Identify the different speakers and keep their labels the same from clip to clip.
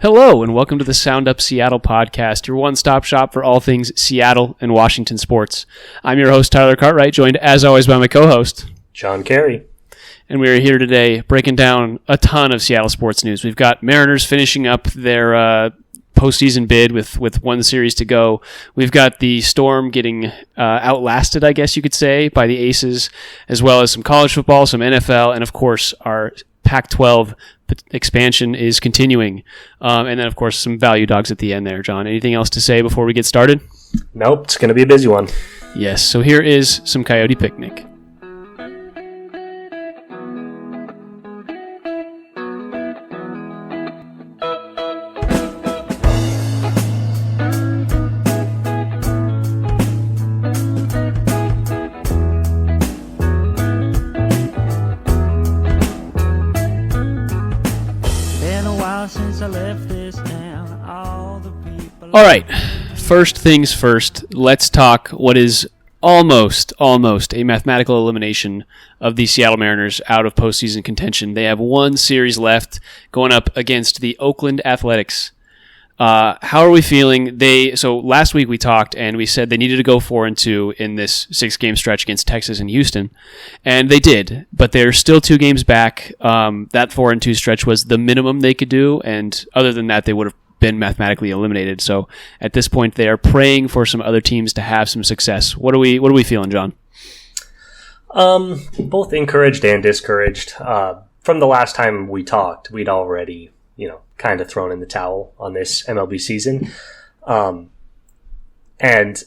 Speaker 1: Hello, and welcome to the Sound Up Seattle podcast, your one-stop shop for all things Seattle and Washington sports. I'm your host, Tyler Cartwright, joined as always by my co-host,
Speaker 2: John Carey.
Speaker 1: And we are here today breaking down a ton of Seattle sports news. We've got Mariners finishing up their postseason bid with one series to go. We've got the Storm getting outlasted, I guess you could say, by the Aces, as well as some college football, some NFL, and of course our Pac-12 expansion is continuing. And then, of course, some value dogs at the end there. John, anything else to say before we get started?
Speaker 2: Nope, it's going to be a busy one.
Speaker 1: Yes, so here is some Coyote Picnic. All right, first things first, let's talk what is almost a mathematical elimination of the Seattle Mariners out of postseason contention. They have one series left going up against the Oakland Athletics. How are we feeling? So last week we talked and we said they needed to go 4-2 in this 6-game stretch against Texas and Houston, and they did, but they're still 2 games back. That 4-2 stretch was the minimum they could do, and other than that, they would have been mathematically eliminated. So at this point, they are praying for some other teams to have some success. What are we feeling, John?
Speaker 2: Both encouraged and discouraged. From the last time we talked, we'd already, kind of thrown in the towel on this MLB season. And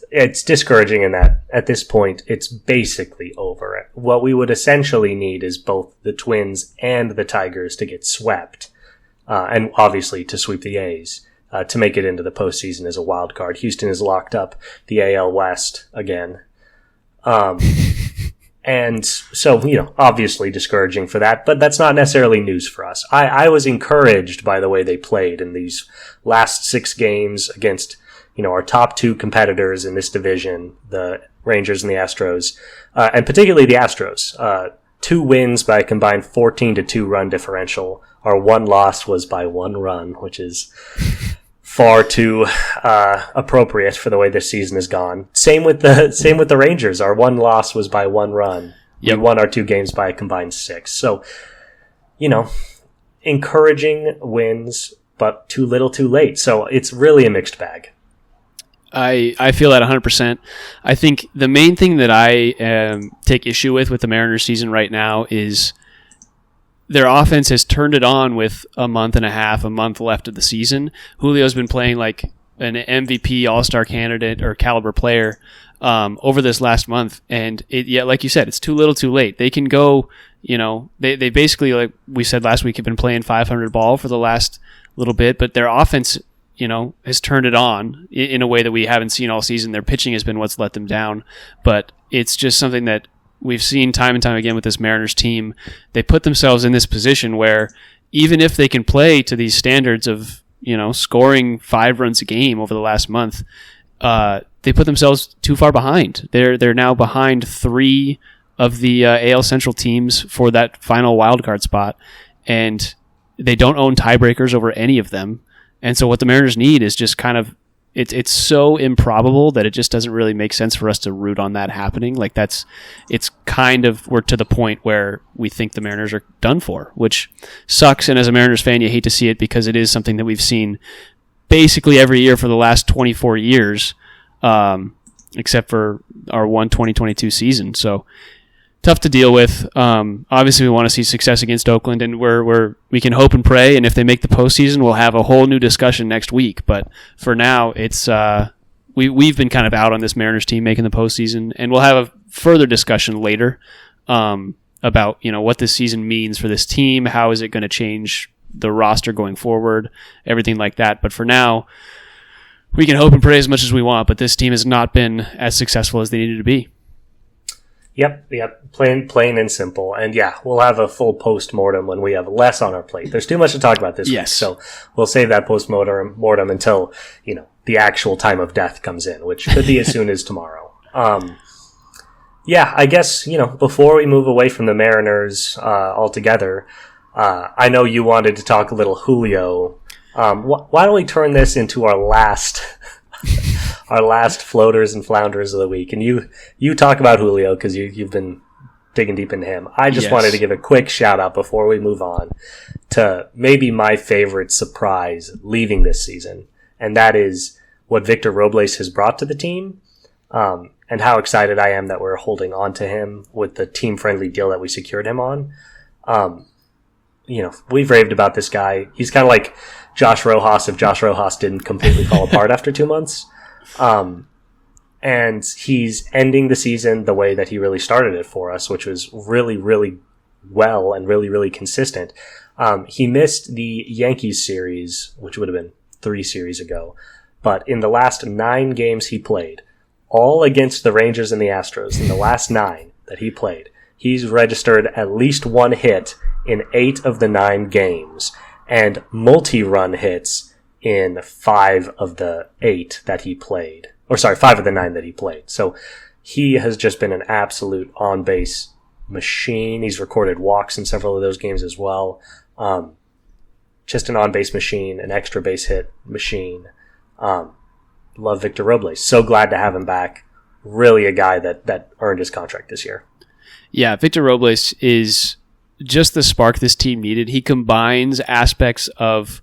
Speaker 2: it's discouraging in that at this point, it's basically over. What we would essentially need is both the Twins and the Tigers to get swept. And obviously to sweep the A's, to make it into the postseason as a wild card. Houston is locked up the AL West again. And so, obviously discouraging for that, but that's not necessarily news for us. I was encouraged by the way they played in these last 6 games against, our top 2 competitors in this division, the Rangers and the Astros, and particularly the Astros. 2 wins by a combined 14-2 run differential. Our 1 loss was by 1 run, which is far too appropriate for the way this season has gone. Same with the Rangers. Our 1 loss was by 1 run. Yep. We won our 2 games by a combined 6. So, encouraging wins, but too little, too late. So it's really a mixed bag.
Speaker 1: I feel that 100%. I think the main thing that I take issue with the Mariners season right now is their offense has turned it on with a month left of the season. Julio's been playing like an MVP All-Star candidate or caliber player over this last month. And like you said, it's too little too late. They can go, they basically, like we said last week, have been playing 500 ball for the last little bit, but their offense has turned it on in a way that we haven't seen all season. Their pitching has been what's let them down, but it's just something that we've seen time and time again with this Mariners team. They put themselves in this position where even if they can play to these standards of, scoring 5 runs a game over the last month, they put themselves too far behind. They're now behind 3 of the AL Central teams for that final wildcard spot, and they don't own tiebreakers over any of them. And so what the Mariners need is just kind of, it's so improbable that it just doesn't really make sense for us to root on that happening. Like we're to the point where we think the Mariners are done for, which sucks. And as a Mariners fan, you hate to see it because it is something that we've seen basically every year for the last 24 years, except for our 2022 season. So tough to deal with. Obviously, we want to see success against Oakland, and we can hope and pray. And if they make the postseason, we'll have a whole new discussion next week. But for now, it's we've been kind of out on this Mariners team making the postseason, and we'll have a further discussion later about what this season means for this team. How is it going to change the roster going forward? Everything like that. But for now, we can hope and pray as much as we want. But this team has not been as successful as they needed to be.
Speaker 2: Yep. Plain and simple. And we'll have a full post-mortem when we have less on our plate. There's too much to talk about this week, so we'll save that post-mortem until, the actual time of death comes in, which could be as soon as tomorrow. I guess, before we move away from the Mariners altogether, I know you wanted to talk a little Julio Why don't we turn this into our last our last floaters and flounders of the week? And you talk about Julio because you've been digging deep into him. I just wanted to give a quick shout out before we move on to maybe my favorite surprise leaving this season, and that is what Victor Robles has brought to the team, and how excited I am that we're holding on to him with the team-friendly deal that we secured him on. We've raved about this guy. He's kind of like Josh Rojas if Josh Rojas didn't completely fall apart after 2 months. And he's ending the season the way that he really started it for us, which was really, really well and really, really consistent. He missed the Yankees series, which would have been 3 series ago. But in the last 9 games he played, all against the Rangers and the Astros, in the last 9 that he played, he's registered at least 1 hit in 8 of the 9 games, and multi-run hits in 5 of the 8 that he played. 5 of the 9 that he played. So he has just been an absolute on-base machine. He's recorded walks in several of those games as well. Just an on-base machine, an extra base hit machine. Love Victor Robles. So glad to have him back. Really a guy that earned his contract this year.
Speaker 1: Yeah, Victor Robles is just the spark this team needed. He combines aspects of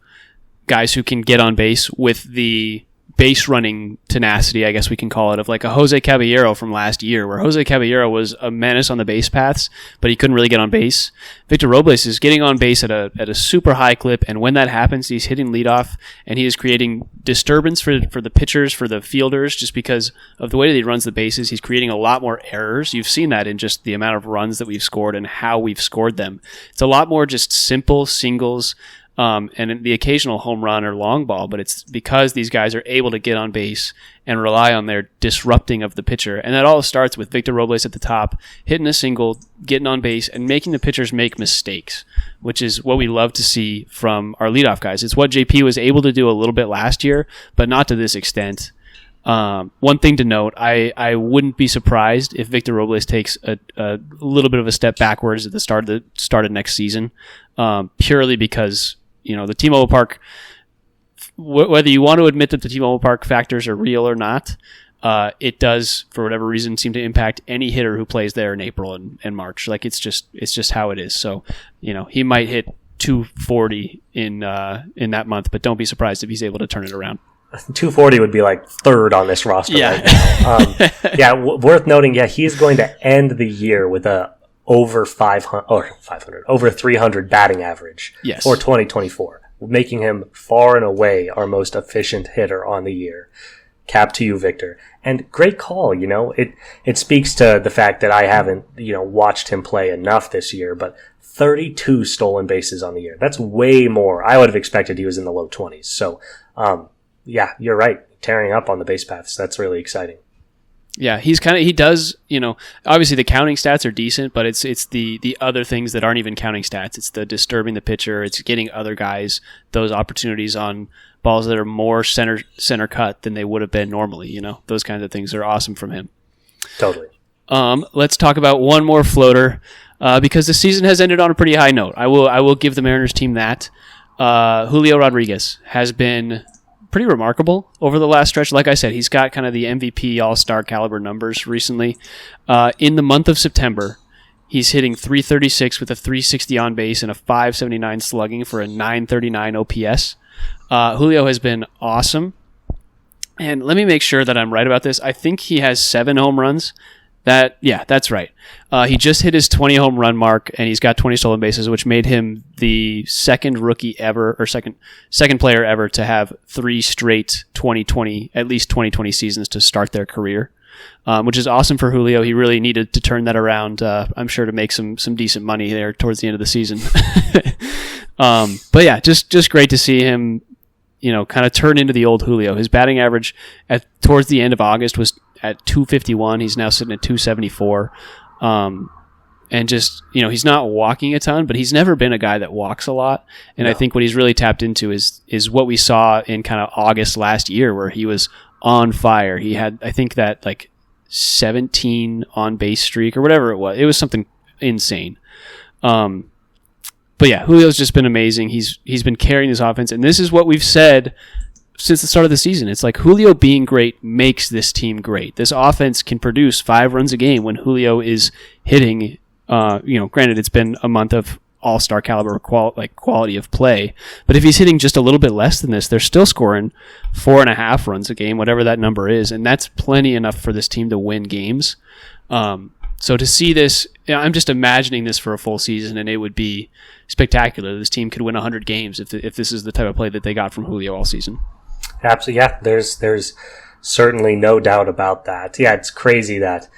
Speaker 1: guys who can get on base with the base running tenacity, I guess we can call it, of like a Jose Caballero from last year, where Jose Caballero was a menace on the base paths, but he couldn't really get on base. Victor Robles is getting on base at a super high clip, and when that happens, he's hitting leadoff, and he is creating disturbance for the pitchers, for the fielders, just because of the way that he runs the bases. He's creating a lot more errors. You've seen that in just the amount of runs that we've scored and how we've scored them. It's a lot more just simple singles, and the occasional home run or long ball, but it's because these guys are able to get on base and rely on their disrupting of the pitcher. And that all starts with Victor Robles at the top, hitting a single, getting on base, and making the pitchers make mistakes, which is what we love to see from our leadoff guys. It's what JP was able to do a little bit last year, but not to this extent. One thing to note, I wouldn't be surprised if Victor Robles takes a little bit of a step backwards at the start of next season, purely because the T-Mobile Park, whether you want to admit that the T-Mobile Park factors are real or not, it does, for whatever reason, seem to impact any hitter who plays there in April and March. Like it's just how it is. So, he might hit 240 in that month, but don't be surprised if he's able to turn it around.
Speaker 2: 240 would be like third on this roster right now. Worth noting, he's going to end the year with a over 300 batting average for 2024, making him far and away our most efficient hitter on the year. Cap to you, Victor. And great call, it speaks to the fact that I haven't, watched him play enough this year, but 32 stolen bases on the year. That's way more. I would have expected he was in the low 20s. So, you're right. Tearing up on the base paths. That's really exciting.
Speaker 1: Yeah, he does, obviously the counting stats are decent, but it's the other things that aren't even counting stats. It's the disturbing the pitcher. It's getting other guys those opportunities on balls that are more center cut than they would have been normally. Those kinds of things are awesome from him.
Speaker 2: Totally.
Speaker 1: Let's talk about one more floater, because the season has ended on a pretty high note. I will give the Mariners team that. Julio Rodriguez has been pretty remarkable over the last stretch. Like I said, he's got kind of the MVP all-star caliber numbers recently. In the month of September, he's hitting .336 with a .360 on base and a .579 slugging for a .939 OPS. Julio has been awesome. And let me make sure that I'm right about this. I think he has 7 home runs. That's right. He just hit his 20 home run mark, and he's got 20 stolen bases, which made him the second rookie ever, or second player ever to have 3 straight at least 2020 seasons to start their career, which is awesome for Julio. He really needed to turn that around, I'm sure, to make some decent money there towards the end of the season. But yeah, just great to see him, kind of turn into the old Julio. His batting average towards the end of August was at .251. He's now sitting at .274. And just, he's not walking a ton, but he's never been a guy that walks a lot. And I think what he's really tapped into is what we saw in kind of August last year, where he was on fire. He had, I think, that like 17 on base streak or whatever it was. It was something insane. But yeah, Julio's just been amazing. He's been carrying this offense, and this is what we've said since the start of the season. It's like Julio being great makes this team great. This offense can produce 5 runs a game when Julio is hitting. Granted, it's been a month of all-star caliber quality of play, but if he's hitting just a little bit less than this, they're still scoring 4.5 runs a game, whatever that number is, and that's plenty enough for this team to win games. So to see this, I'm just imagining this for a full season, and it would be spectacular. This team could win 100 games if this is the type of play that they got from Julio all season.
Speaker 2: Absolutely, yeah. There's certainly no doubt about that. Yeah, it's crazy that,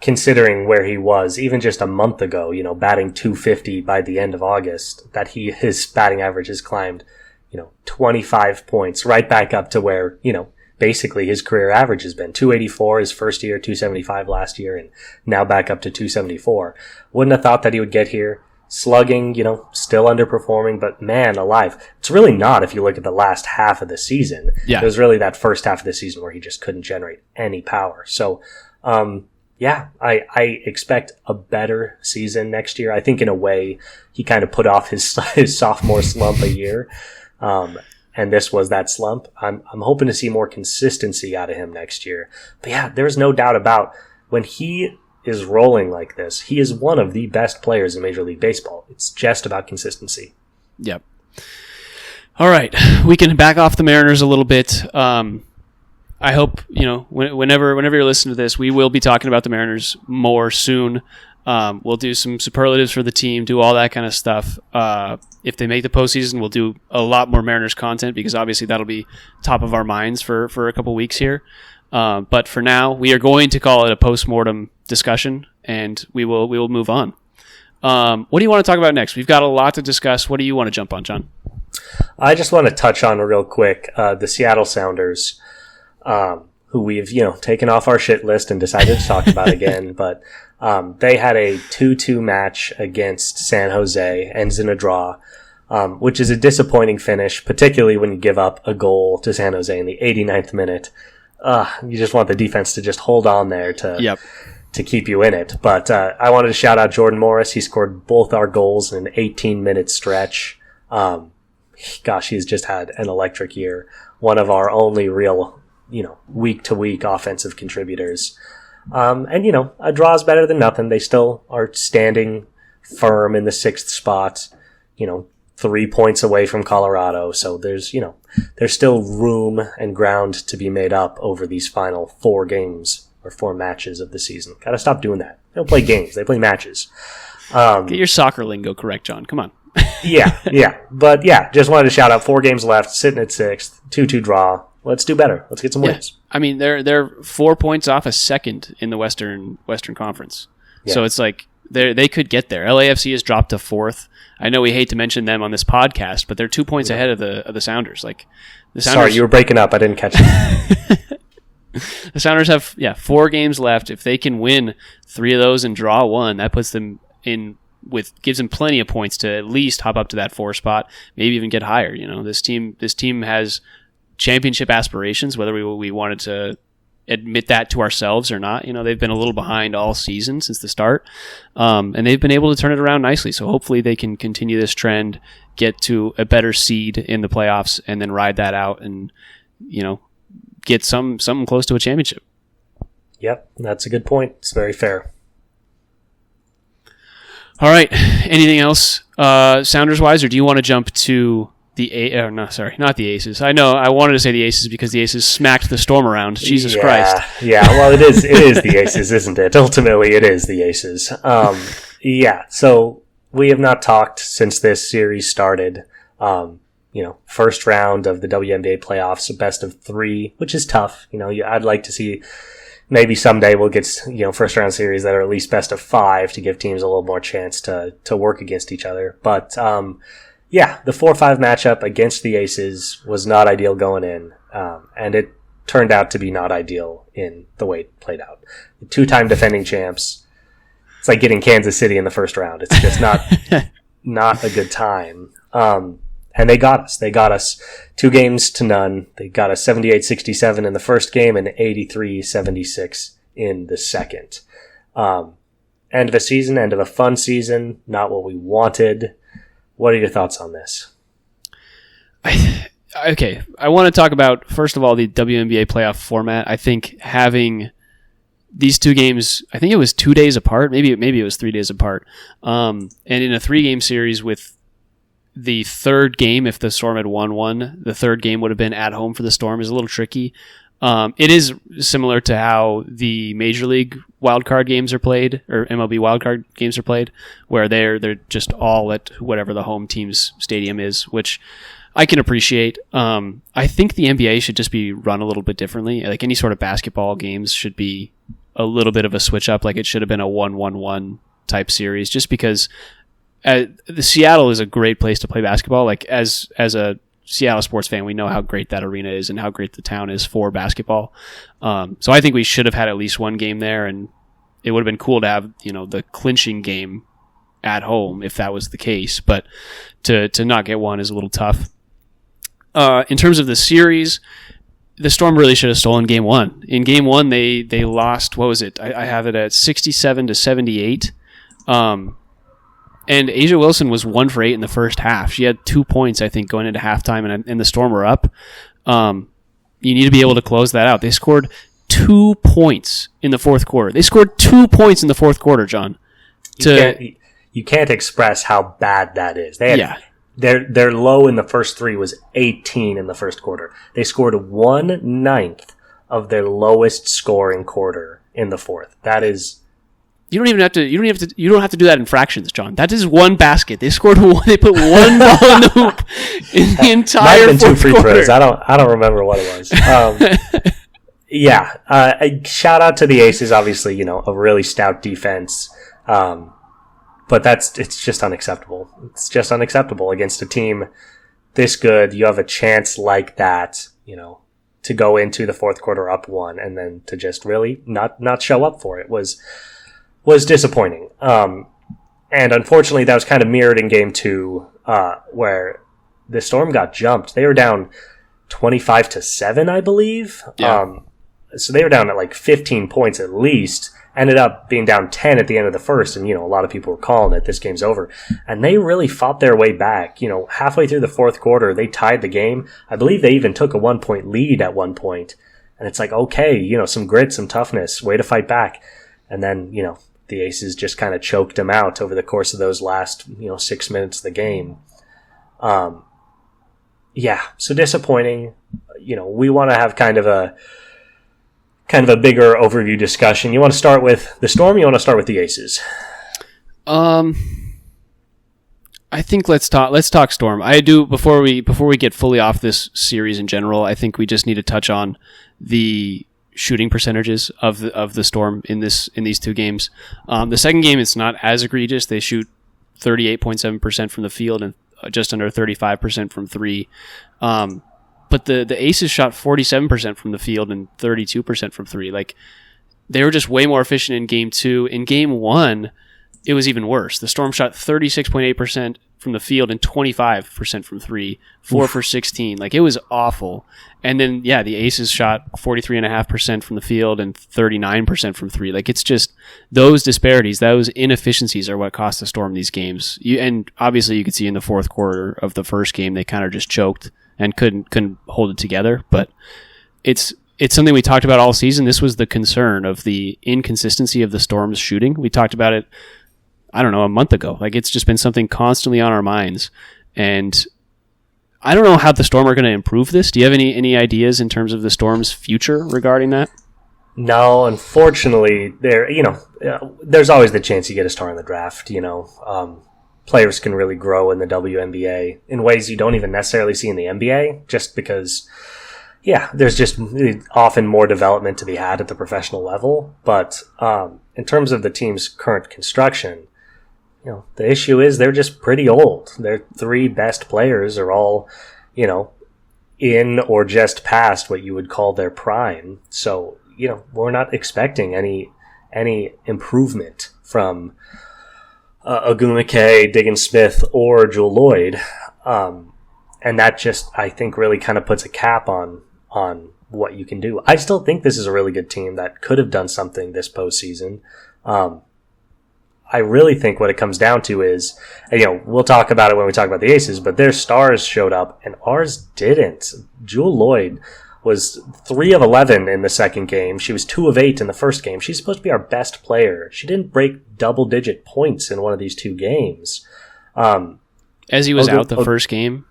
Speaker 2: considering where he was even just a month ago, batting 250 by the end of August, that his batting average has climbed, 25 points right back up to where, basically his career average has been 284 his first year, 275 last year, and now back up to 274. Wouldn't have thought that he would get here. Slugging, still underperforming, but man alive. It's really not if you look at the last half of the season.
Speaker 1: Yeah.
Speaker 2: It was really that first half of the season where he just couldn't generate any power. So, I expect a better season next year. I think in a way he kind of put off his sophomore slump a year. And this was that slump. I'm hoping to see more consistency out of him next year. But yeah, there's no doubt about when he is rolling like this, he is one of the best players in Major League Baseball. It's just about consistency.
Speaker 1: Yep. All right. We can back off the Mariners a little bit. I hope, whenever you're listening to this, we will be talking about the Mariners more soon. We'll do some superlatives for the team, do all that kind of stuff. If they make the postseason, we'll do a lot more Mariners content because obviously that'll be top of our minds for a couple weeks here. But for now, we are going to call it a post-mortem discussion, and we will move on. What do you want to talk about next? We've got a lot to discuss. What do you want to jump on, John?
Speaker 2: I just want to touch on real quick the Seattle Sounders, who we've taken off our shit list and decided to talk about again. But they had a 2-2 match against San Jose, ends in a draw, which is a disappointing finish, particularly when you give up a goal to San Jose in the 89th minute. You just want the defense to just hold on there to keep you in it. But I wanted to shout out Jordan Morris. He scored both our goals in an 18-minute stretch. Gosh, he's just had an electric year. One of our only real, week-to-week offensive contributors. And a draw is better than nothing. They still are standing firm in the 6th spot, 3 points away from Colorado. So there's still room and ground to be made up over these final 4 games or 4 matches of the season. Gotta stop doing that. They don't play games. They play matches.
Speaker 1: Get your soccer lingo correct, John. Come on.
Speaker 2: yeah. But yeah, just wanted to shout out 4 games left, sitting at 6th, 2-2 draw. Let's do better. Let's get some wins.
Speaker 1: I mean, they're 4 points off a second in the Western Conference. Yeah. So it's like they could get there. LAFC has dropped to 4th. I know we hate to mention them on this podcast, but they're 2 points ahead of the Sounders. Like the Sounders.
Speaker 2: Sorry, you were breaking up. I didn't catch it.
Speaker 1: The Sounders have 4 games left. If they can win 3 of those and draw 1, that puts them in gives them plenty of points to at least hop up to that 4 spot, maybe even get higher. This team has championship aspirations, whether we wanted to admit that to ourselves or not. They've been a little behind all season since the start, and they've been able to turn it around nicely. So hopefully they can continue this trend, get to a better seed in the playoffs, and then ride that out and get something close to a championship.
Speaker 2: Yep, that's a good point. It's very fair.
Speaker 1: All right. Anything else Sounders wise, or do you want to jump to not the Aces. I know I wanted to say the Aces because the Aces smacked the Storm around. Jesus Christ.
Speaker 2: Yeah, well, it is the Aces, isn't it? Ultimately, it is the Aces. So we have not talked since this series started. First round of the WNBA playoffs, best of 3, which is tough. I'd like to see maybe someday we'll get, first round series that are at least best of 5 to give teams a little more chance to work against each other. But, the 4-5 matchup against the Aces was not ideal going in, and it turned out to be not ideal in the way it played out. 2-time defending champs. It's like getting Kansas City in the first round. It's just not a good time. And they got us. They got us 2-0. They got us 78-67 in the first game and 83-76 in the second. End of a season, end of a fun season. Not what we wanted. What are your thoughts on this?
Speaker 1: Okay, I want to talk about, first of all, the WNBA playoff format. I think having these two games, I think it was 2 days apart, maybe it was 3 days apart, and in a 3-game series with the third game, if the Storm had won one, the third game would have been at home for the Storm, is a little tricky. It is similar to how the Major League wildcard games are played, or MLB wildcard games are played, where they're just all at whatever the home team's stadium is, which I can appreciate. I think the NBA should just be run a little bit differently. Like any sort of basketball games should be a little bit of a switch up. Like it should have been a 1-1-1 type series, just because the Seattle is a great place to play basketball. Like as a Seattle sports fan, we know how great that arena is and how great the town is for basketball. So I think we should have had at least one game there, and it would have been cool to have, the clinching game at home if that was the case. But to not get one is a little tough. In terms of the series, the Storm really should have stolen Game 1. In Game 1, they lost, what was it? I have it at 67-78. And Asia Wilson was 1 for 8 in the first half. She had 2 points, I think, going into halftime, and the Storm were up. You need to be able to close that out. They scored 2 points in the fourth quarter. They scored 2 points in the fourth quarter, John.
Speaker 2: You can't express how bad that is. Their low in the first 3 was 18 in the first quarter. They scored 1/9 of their lowest scoring quarter in the fourth. That is.
Speaker 1: You don't have to do that in fractions, John. That is one basket. They scored one. They put one ball in the hoop in the entire
Speaker 2: might have been
Speaker 1: fourth
Speaker 2: 2 free
Speaker 1: quarter.
Speaker 2: throws. I don't remember what it was. A shout out to the Aces. Obviously, a really stout defense. But it's just unacceptable. It's just unacceptable against a team this good. You have a chance like that, to go into the fourth quarter up 1 and then to just really not show up for it was disappointing. And unfortunately that was kind of mirrored in Game 2, where the Storm got jumped. They were down 25-7, I believe.
Speaker 1: Yeah.
Speaker 2: So they were down at like 15 points at least. Ended up being down 10 at the end of the first, and, a lot of people were calling it, this game's over. And they really fought their way back. Halfway through the fourth quarter, they tied the game. I believe they even took a 1-point lead at one point. And it's like, okay, some grit, some toughness, way to fight back. And then, the Aces just kind of choked them out over the course of those last, 6 minutes of the game. So disappointing. We want to have kind of a bigger overview discussion. You want to start with the Storm? You want to start with the Aces?
Speaker 1: I think let's talk Storm. I do before we get fully off this series in general. I think we just need to touch on the shooting percentages of the Storm in these 2 games. The second game, it's not as egregious. They shoot 38.7% from the field and just under 35% from 3. But the Aces shot 47% from the field and 32% from 3. Like, they were just way more efficient in Game 2. In Game 1, it was even worse. The Storm shot 36.8% from the field and 25% from 3, 4 for 16. Like, it was awful. And then, the Aces shot 43.5% from the field and 39% from 3. Like, it's just those disparities, those inefficiencies are what cost the Storm these games. And obviously, you could see in the fourth quarter of the first game, they kind of just choked and couldn't hold it together. But it's something we talked about all season. This was the concern of the inconsistency of the Storm's shooting. We talked about it, I don't know, a month ago. Like, it's just been something constantly on our minds. And I don't know how the Storm are going to improve this. Do you have any ideas in terms of the Storm's future regarding that?
Speaker 2: No, unfortunately, there's always the chance you get a star in the draft, Players can really grow in the WNBA in ways you don't even necessarily see in the NBA, just because, there's just often more development to be had at the professional level. But in terms of the team's current construction, the issue is they're just pretty old. Their 3 best players are all, in or just past what you would call their prime. So, we're not expecting any improvement from Ogunleke, Diggins Smith, or Jewel Lloyd. And that just, I think, really kind of puts a cap on what you can do. I still think this is a really good team that could have done something this postseason. I really think what it comes down to is, we'll talk about it when we talk about the Aces, but their stars showed up and ours didn't. Jewel Lloyd was 3 of 11 in the second game. She was 2 of 8 in the first game. She's supposed to be our best player. She didn't break double-digit points in one of these 2 games.
Speaker 1: As he was out the first game?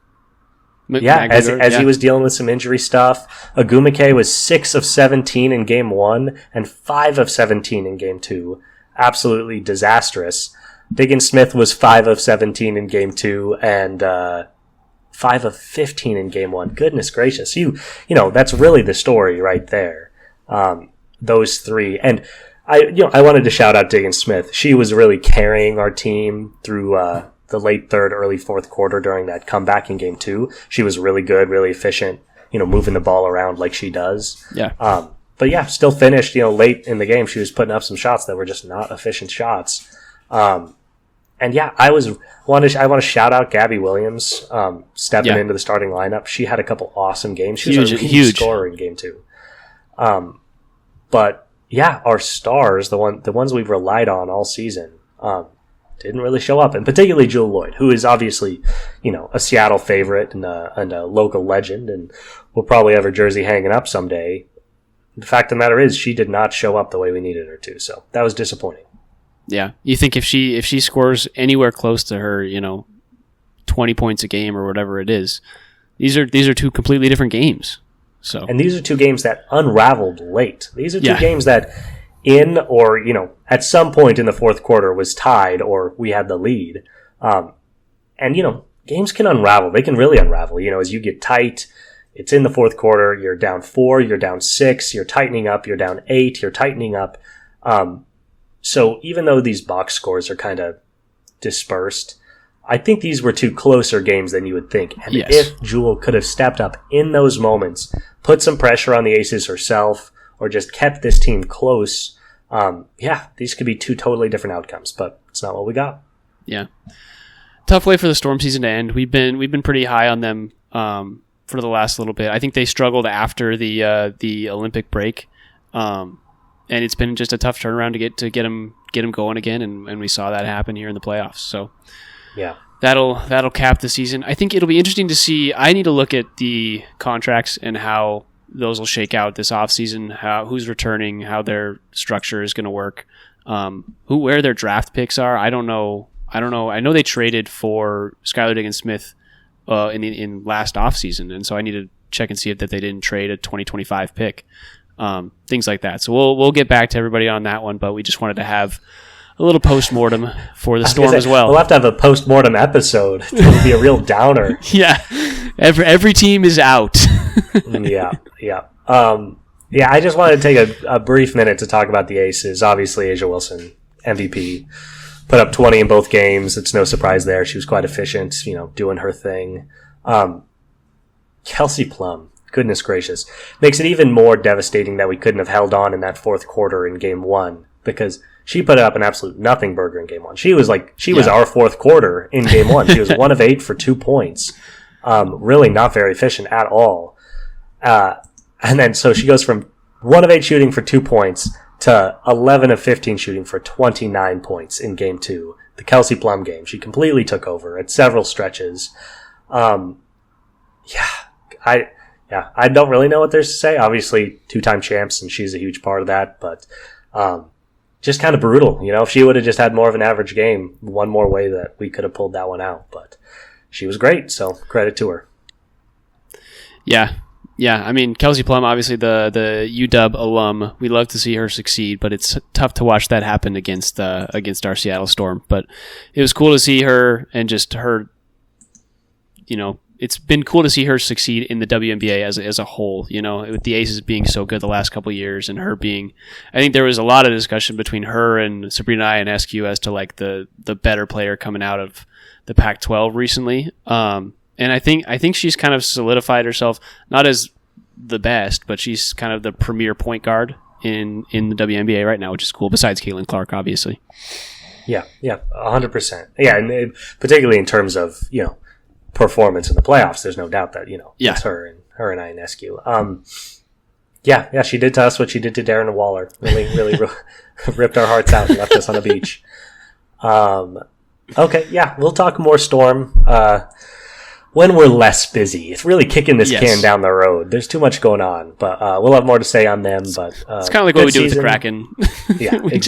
Speaker 2: As he was dealing with some injury stuff. Agumike was 6 of 17 in game 1 and 5 of 17 in game 2. Absolutely disastrous. Diggins Smith was 5 of 17 in game 2 and 5 of 15 in game 1. Goodness gracious. That's really the story right there. Those 3. And I wanted to shout out Diggins Smith. She was really carrying our team through the late third, early fourth quarter during that comeback in game 2. She was really good, really efficient, moving the ball around like she does.
Speaker 1: Yeah.
Speaker 2: But yeah, still finished, late in the game. She was putting up some shots that were just not efficient shots. And yeah, I want to shout out Gabby Williams, stepping into the starting lineup. She had a couple awesome games. She was a huge scorer in game 2. But yeah, our stars, the ones we've relied on all season, didn't really show up, and particularly Jewel Lloyd, who is obviously, a Seattle favorite and a local legend, and will probably have her jersey hanging up someday. The fact of the matter is, she did not show up the way we needed her to, so that was disappointing.
Speaker 1: Yeah, you think if she scores anywhere close to her, 20 points a game or whatever it is, these are 2 completely different games. So, and
Speaker 2: these are 2 games that unraveled late. These are 2 games that at some point in the fourth quarter was tied or we had the lead. And games can unravel. They can really unravel. As you get tight, it's in the fourth quarter, you're down 4, you're down 6, you're tightening up, you're down 8, you're tightening up. So even though these box scores are kind of dispersed, I think these were 2 closer games than you would think. And if Jewel could have stepped up in those moments, put some pressure on the Aces herself, or just kept this team close, these could be 2 totally different outcomes, but it's not what we got.
Speaker 1: Yeah. Tough way for the Storm season to end. We've been pretty high on them for the last little bit. I think they struggled after the Olympic break. And it's been just a tough turnaround to get them going again, and we saw that happen here in the playoffs. So
Speaker 2: yeah,
Speaker 1: that'll cap the season. I think it'll be interesting to see. I need to look at the contracts and how those will shake out this offseason, who's returning, how their structure is going to work, where their draft picks are. I don't know. I know they traded for Skylar Diggins-Smith in last offseason, and so I need to check and see if that they didn't trade a 2025 pick. Things like that. So we'll get back to everybody on that one, but we just wanted to have a little post-mortem for the Storm as well.
Speaker 2: We'll have to have a post-mortem episode. It'll be a real downer.
Speaker 1: Yeah. Every team is out.
Speaker 2: Yeah. I just wanted to take a brief minute to talk about the Aces. Obviously, Asia Wilson, MVP, put up 20 in both games. It's no surprise there. She was quite efficient, doing her thing. Kelsey Plum, goodness gracious, makes it even more devastating that we couldn't have held on in that fourth quarter in game 1, because she put up an absolute nothing burger in game 1. She was our fourth quarter in game 1. She was 1 of 8 for 2 points. Really not very efficient at all. And then so she goes from 1 of 8 shooting for 2 points to 11 of 15 shooting for 29 points in game 2. The Kelsey Plum game. She completely took over at several stretches. I don't really know what there's to say. Obviously, 2-time champs, and she's a huge part of that. But just kind of brutal. If she would have just had more of an average game, one more way that we could have pulled that one out. But she was great, so credit to her.
Speaker 1: Yeah. I mean, Kelsey Plum, obviously the UW alum. We love to see her succeed, but it's tough to watch that happen against our Seattle Storm. But it was cool to see her and just her. It's been cool to see her succeed in the WNBA as a whole, with the Aces being so good the last couple of years and her being, I think there was a lot of discussion between her and Sabrina Ionescu as to like the better player coming out of the Pac-12 recently. And I think she's kind of solidified herself, not as the best, but she's kind of the premier point guard in the WNBA right now, which is cool, besides Caitlin Clark, obviously. Yeah,
Speaker 2: 100%. Yeah, and particularly in terms of, performance in the playoffs, there's no doubt that it's her and Ionescu. She did to us what she did to Darren Waller. Really ripped our hearts out and left us on a beach. Okay, yeah, we'll talk more Storm when we're less busy. It's really kicking this can down the road. There's too much going on, but we'll have more to say on them. But
Speaker 1: it's kind of like what we do with the Kraken.
Speaker 2: Yeah,
Speaker 1: we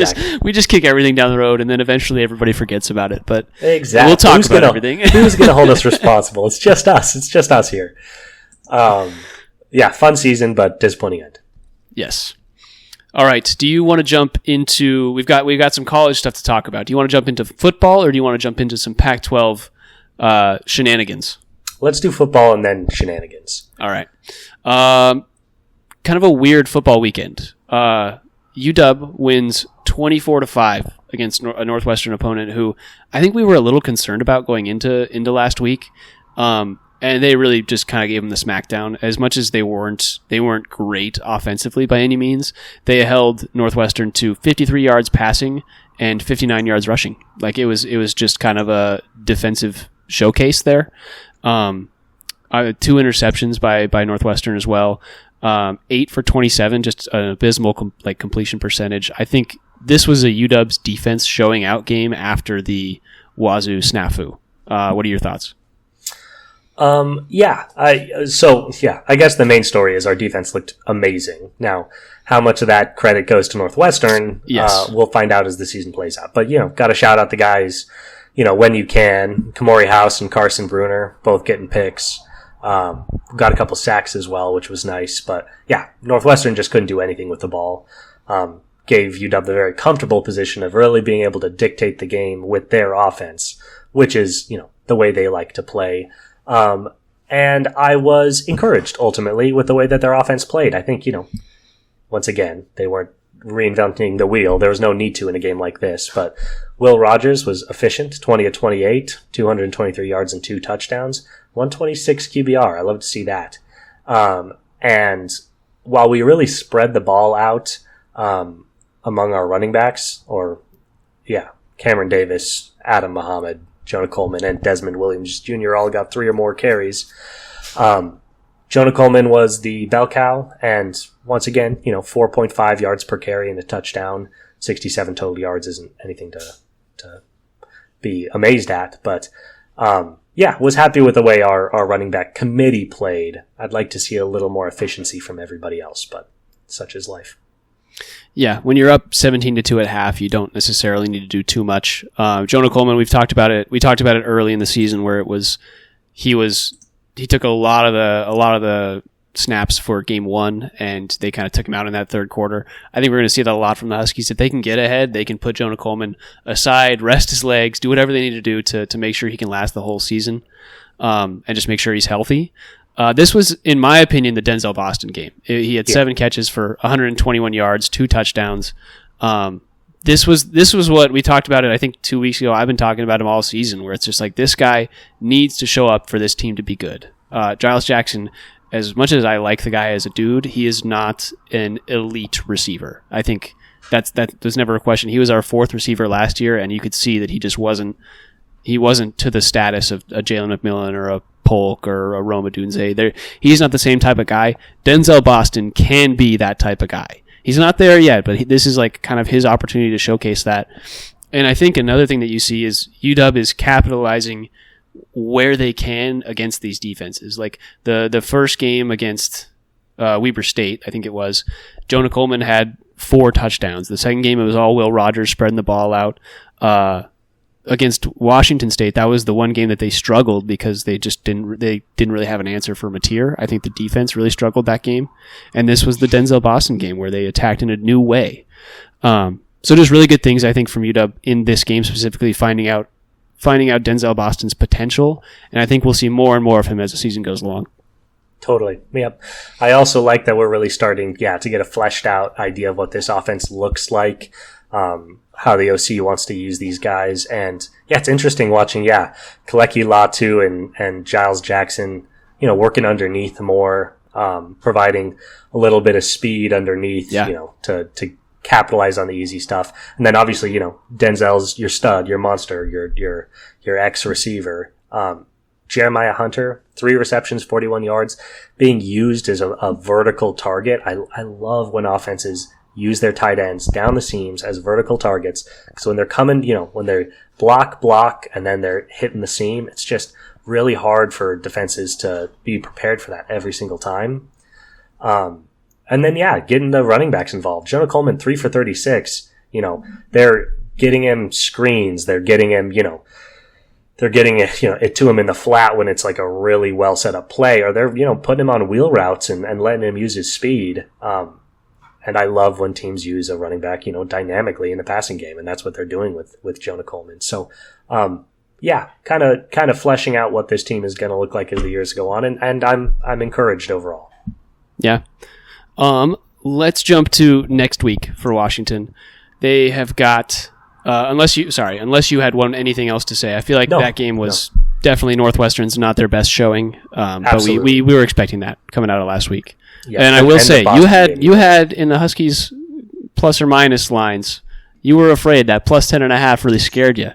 Speaker 1: just kick everything down the road, and then eventually everybody forgets about it. But
Speaker 2: exactly,
Speaker 1: we'll talk about everything.
Speaker 2: Who's going to hold us responsible? It's just us. It's just us here. Yeah, fun season, but disappointing end.
Speaker 1: Yes. All right. Do you want to jump into? We've got some college stuff to talk about. Do you want to jump into football, or do you want to jump into some Pac-12 shenanigans?
Speaker 2: Let's do football and then shenanigans.
Speaker 1: All right. Kind of a weird football weekend. UW wins 24-5 against a Northwestern opponent who I think we were a little concerned about going into last week. And they really just kind of gave them the smackdown. As much as they weren't great offensively by any means, they held Northwestern to 53 yards passing and 59 yards rushing. Like it was just kind of a defensive showcase there. 2 interceptions by Northwestern as well. 8 for 27, just an abysmal completion percentage. I think this was a UW's defense showing out game after the Wazzu snafu. What are your thoughts?
Speaker 2: I guess the main story is our defense looked amazing. Now, how much of that credit goes to Northwestern, we'll find out as the season plays out. But, got to shout out the guys, when you can. Kamori House and Carson Bruner both getting picks. Got a couple sacks as well, which was nice. But, yeah, Northwestern just couldn't do anything with the ball. Gave UW the very comfortable position of really being able to dictate the game with their offense, which is, the way they like to play. And I was encouraged ultimately with the way that their offense played. I think, once again, they weren't reinventing the wheel. There was no need to in a game like this, but Will Rogers was efficient, 20 of 28, 223 yards and 2 touchdowns, 126 QBR. I love to see that. And while we really spread the ball out, among our running backs Cameron Davis, Adam Muhammad, Jonah Coleman, and Desmond Williams Jr. all got 3 or more carries. Jonah Coleman was the bell cow, and once again, 4.5 yards per carry and a touchdown. 67 total yards isn't anything to be amazed at, but was happy with the way our running back committee played. I'd like to see a little more efficiency from everybody else, but such is life.
Speaker 1: Yeah, when you're up 17-2 at half, you don't necessarily need to do too much. Jonah Coleman, we've talked about it. We talked about it early in the season where he took a lot of the snaps for game 1, and they kind of took him out in that third quarter. I think we're going to see that a lot from the Huskies. If they can get ahead, they can put Jonah Coleman aside, rest his legs, do whatever they need to do to make sure he can last the whole season, and just make sure he's healthy. This was, in my opinion, the Denzel Boston game. He had 7 catches for 121 yards, 2 touchdowns. This was what we talked about it, I think 2 weeks ago. I've been talking about him all season, where it's just like this guy needs to show up for this team to be good. Giles Jackson, as much as I like the guy as a dude, he is not an elite receiver. I think that there's never a question. He was our 4th receiver last year, and you could see that he just wasn't. He wasn't to the status of a Jalen McMillan or a Polk or a Roma Dunze. He's not the same type of guy. Denzel Boston can be that type of guy. He's not there yet, but this is like kind of his opportunity to showcase that. And I think another thing that you see is UW is capitalizing where they can against these defenses. Like the first game against Weber State, I think it was, Jonah Coleman had 4 touchdowns. The second game, it was all Will Rogers spreading the ball out. Against Washington State, that was the one game that they struggled because they didn't really have an answer for Mateer. I think the defense really struggled that game. And this was the Denzel Boston game where they attacked in a new way. So just really good things, I think, from UW in this game specifically, finding out Denzel Boston's potential. And I think we'll see more and more of him as the season goes along.
Speaker 2: Totally. Yep. I also like that we're really starting, to get a fleshed out idea of what this offense looks like. How the OC wants to use these guys. And it's interesting watching, Kaleki Latu and Giles Jackson, working underneath more, providing a little bit of speed underneath, to capitalize on the easy stuff. And then obviously, Denzel's your stud, your monster, your ex receiver. Jeremiah Hunter, 3 receptions, 41 yards, being used as a vertical target. I love when offenses use their tight ends down the seams as vertical targets. So when they're coming, when they're block, and then they're hitting the seam, it's just really hard for defenses to be prepared for that every single time. And then, getting the running backs involved. Jonah Coleman, 3 for 36. They're getting him screens. They're getting him, they're getting it to him in the flat when it's like a really well set up play, or they're, putting him on wheel routes and letting him use his speed. And I love when teams use a running back, dynamically in the passing game, and that's what they're doing with Jonah Coleman. So, kind of fleshing out what this team is going to look like as the years go on, and I'm encouraged overall.
Speaker 1: Yeah. Let's jump to next week for Washington. They have got unless you had anything else to say. I feel like that game was definitely Northwestern's not their best showing. But we were expecting that coming out of last week. Yes, and I will say you had in the Huskies plus or minus lines, you were afraid that plus 10.5 really scared you.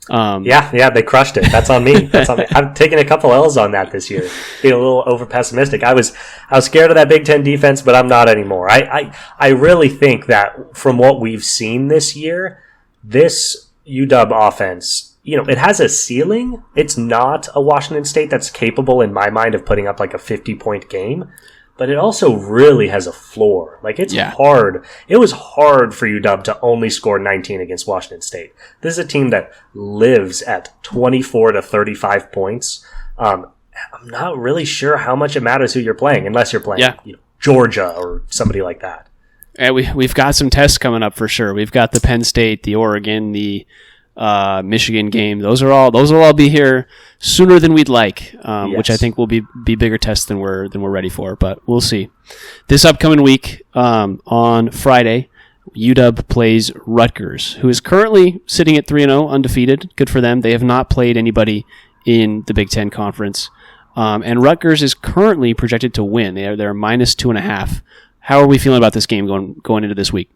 Speaker 2: They crushed it. That's on me. I'm taking a couple L's on that this year. Being a little over pessimistic. I was scared of that Big Ten defense, but I'm not anymore. I really think that from what we've seen this year, this UW offense, it has a ceiling. It's not a Washington State that's capable, in my mind, of putting up like a 50-point game. But it also really has a floor. Like, it's hard. It was hard for UW to only score 19 against Washington State. This is a team that lives at 24 to 35 points. I'm not really sure how much it matters who you're playing, unless you're playing Georgia or somebody like that.
Speaker 1: And we've got some tests coming up for sure. We've got the Penn State, the Oregon, the Michigan game. Those will all be here sooner than we'd like, which I think will be bigger tests than we're ready for. But we'll see. This upcoming week, on Friday, UW plays Rutgers, who is currently sitting at 3-0, undefeated. Good for them. They have not played anybody in the Big Ten Conference, and Rutgers is currently projected to win. They're minus 2.5. How are we feeling about this game going into this week?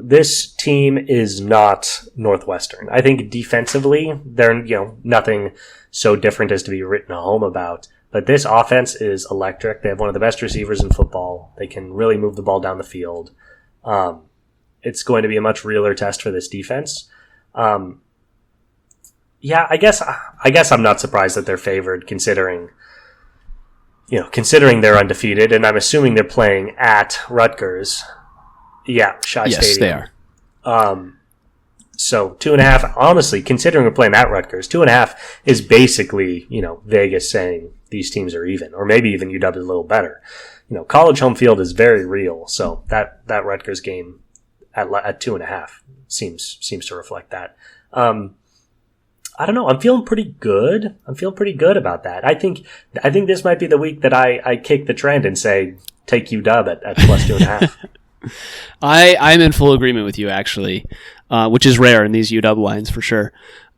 Speaker 2: This team is not Northwestern. I think defensively, they're, nothing so different as to be written home about. But this offense is electric. They have one of the best receivers in football. They can really move the ball down the field. It's going to be a much realer test for this defense. I guess I'm not surprised that they're favored considering they're undefeated, and I'm assuming they're playing at Rutgers. Yeah, Shai Stadium.
Speaker 1: Yes, they are.
Speaker 2: So 2.5, honestly, considering we're playing at Rutgers, 2.5 is basically, Vegas saying these teams are even, or maybe even UW is a little better. College home field is very real, so that Rutgers game at 2.5 seems to reflect that. I don't know. I'm feeling pretty good. About that. I think this might be the week that I kick the trend and say take UW at plus 2.5.
Speaker 1: I'm in full agreement with you, actually, which is rare in these UW lines for sure.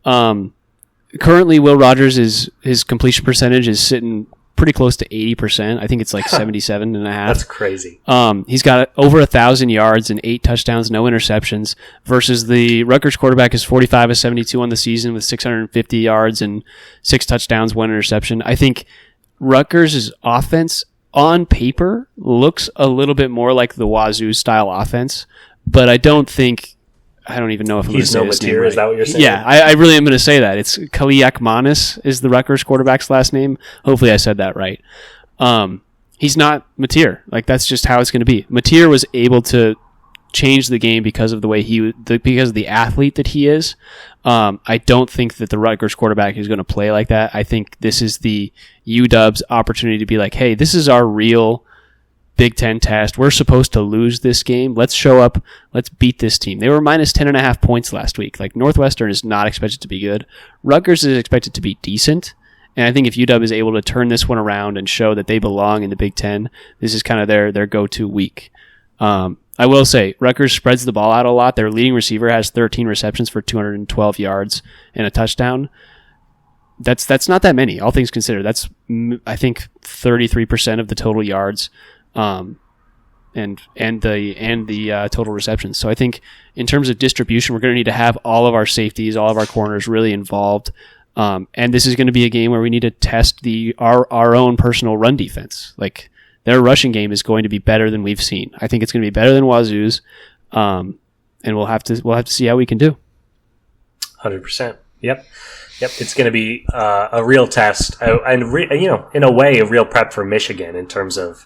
Speaker 1: Currently, Will Rogers his completion percentage is sitting pretty close to 80%. I think it's like 77.5.
Speaker 2: That's crazy.
Speaker 1: He's got over 1,000 yards and 8 touchdowns, no interceptions, versus the Rutgers quarterback is 45 of 72 on the season with 650 yards and 6 touchdowns, 1 interception. I think Rutgers' offense on paper looks a little bit more like the Wazzu style offense, but I don't even know if I'm going to say his name right.
Speaker 2: Is that what you're saying?
Speaker 1: Yeah, I really am going to say that. It's Kaliak Manis is the Rutgers quarterback's last name. Hopefully I said that right. He's not Mateer. Like, that's just how it's going to be. Mateer was able to change the game because of the way because of the athlete that he is. I don't think that the Rutgers quarterback is going to play like that. I think this is the UW's opportunity to be like, hey, this is our real Big Ten test. We're supposed to lose this game. Let's show up. Let's beat this team. They were minus 10.5 points last week. Like, Northwestern is not expected to be good. Rutgers is expected to be decent. And I think if UW is able to turn this one around and show that they belong in the Big Ten, this is kind of their go-to week. I will say, Rutgers spreads the ball out a lot. Their leading receiver has 13 receptions for 212 yards and a touchdown. That's not that many, all things considered. That's, I think, 33% of the total yards, and the total receptions. So I think in terms of distribution, we're going to need to have all of our safeties, all of our corners really involved. And this is going to be a game where we need to test our own personal run defense. Like, their rushing game is going to be better than we've seen. I think it's going to be better than Wazoo's, and we'll have to see how we can do.
Speaker 2: 100%. Yep. It's going to be a real test, and in a way, a real prep for Michigan in terms of,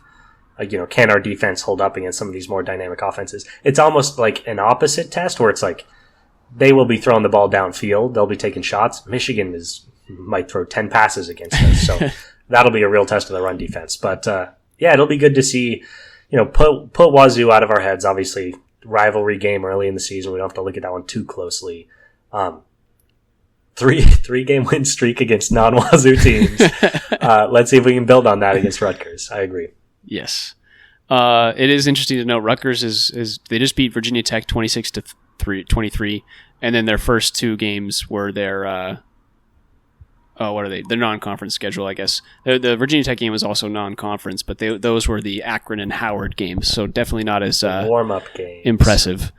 Speaker 2: can our defense hold up against some of these more dynamic offenses? It's almost like an opposite test where it's like they will be throwing the ball downfield, they'll be taking shots. Michigan might throw 10 passes against us, so that'll be a real test of the run defense. But it'll be good to see, put Wazoo out of our heads. Obviously, rivalry game early in the season, we don't have to look at that one too closely. Three game win streak against non-Wazoo teams. Let's see if we can build on that against Rutgers. I agree.
Speaker 1: Yes. It is interesting to note Rutgers is they just beat Virginia Tech 26-23, and then their first two games were their what are they? Their non-conference schedule, I guess. The Virginia Tech game was also non-conference, but those were the Akron and Howard games, so definitely not as
Speaker 2: warm-up games.
Speaker 1: Impressive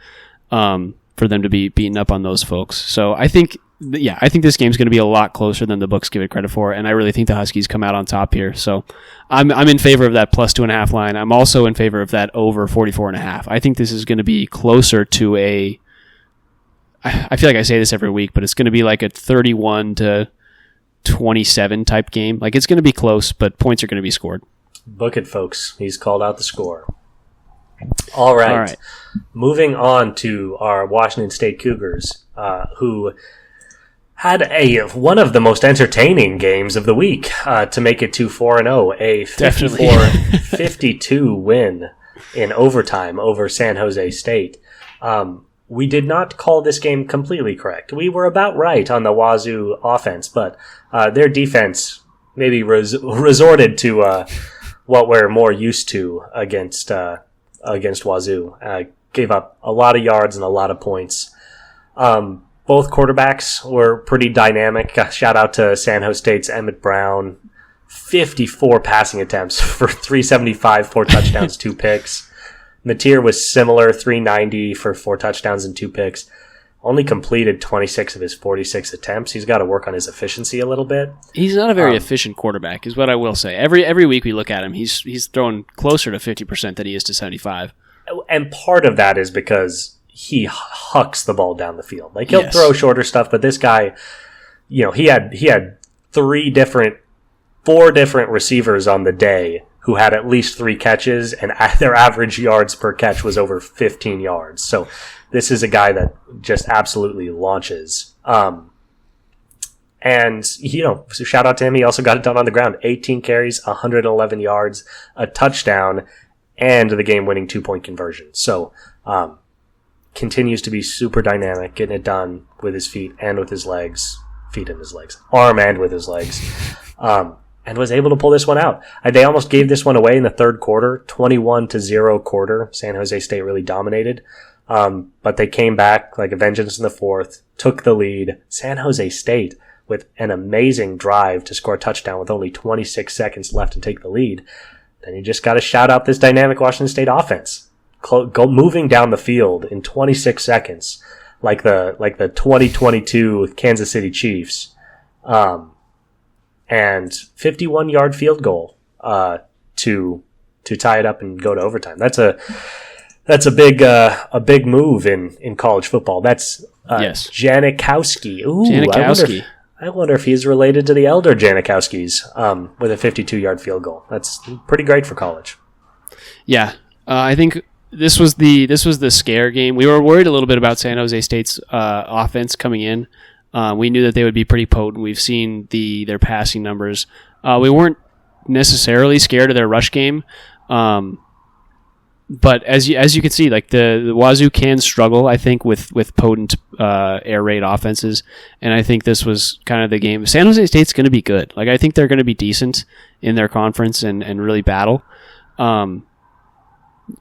Speaker 1: for them to be beaten up on those folks. So I think this game's going to be a lot closer than the books give it credit for, and I really think the Huskies come out on top here. So I'm in favor of that plus 2.5 line. I'm also in favor of that over 44.5. I think this is going to be closer to I feel like I say this every week, but it's going to be like a 31-27 type game. Like, it's going to be close, but points are going to be scored.
Speaker 2: Book it, folks. He's called out the score. All right. Moving on to our Washington State Cougars, who had one of the most entertaining games of the week to make it to 4-0, a 54-52 win in overtime over San Jose State. We did not call this game completely correct. We were about right on the Wazoo offense, but their defense maybe resorted to what we're more used to against Wazoo. Gave up a lot of yards and a lot of points. Both quarterbacks were pretty dynamic. Shout out to San Jose State's Emmett Brown. 54 passing attempts for 375, 4 touchdowns, 2 picks. Mateer was similar, 390 for 4 touchdowns and 2 picks. Only completed 26 of his 46 attempts. He's got to work on his efficiency a little bit.
Speaker 1: He's not a very efficient quarterback, is what I will say. Every week we look at him, he's throwing closer to 50% than he is to 75. And
Speaker 2: part of that is because he hucks the ball down the field. Like, he'll throw shorter stuff, but this guy, he had 4 different receivers on the day who had at least 3 catches, and their average yards per catch was over 15 yards. So this is a guy that just absolutely launches. And, so shout out to him. He also got it done on the ground. 18 carries, 111 yards, a touchdown, and the game-winning 2-point conversion. So, continues to be super dynamic, getting it done with his feet and with his legs. Feet and his legs. Arm and with his legs. And was able to pull this one out. They almost gave this one away in the third quarter, 21-0 quarter. San Jose State really dominated. But they came back like a vengeance in the fourth, took the lead. San Jose State with an amazing drive to score a touchdown with only 26 seconds left to take the lead. Then you just got to shout out this dynamic Washington State offense. Moving down the field in 26 seconds, like the 2022 Kansas City Chiefs. And 51-yard field goal to tie it up and go to overtime. That's a big move in college football. That's Janikowski. Ooh,
Speaker 1: Janikowski.
Speaker 2: I wonder if he's related to the elder Janikowskis with a 52-yard field goal. That's pretty great for college.
Speaker 1: Yeah, I think this was the scare game. We were worried a little bit about San Jose State's offense coming in. We knew that they would be pretty potent. We've seen their passing numbers. We weren't necessarily scared of their rush game, but as you can see, like the Wazoo can struggle, I think, with potent air raid offenses, and I think this was kind of the game. San Jose State's going to be good. Like, I think they're going to be decent in their conference and really battle.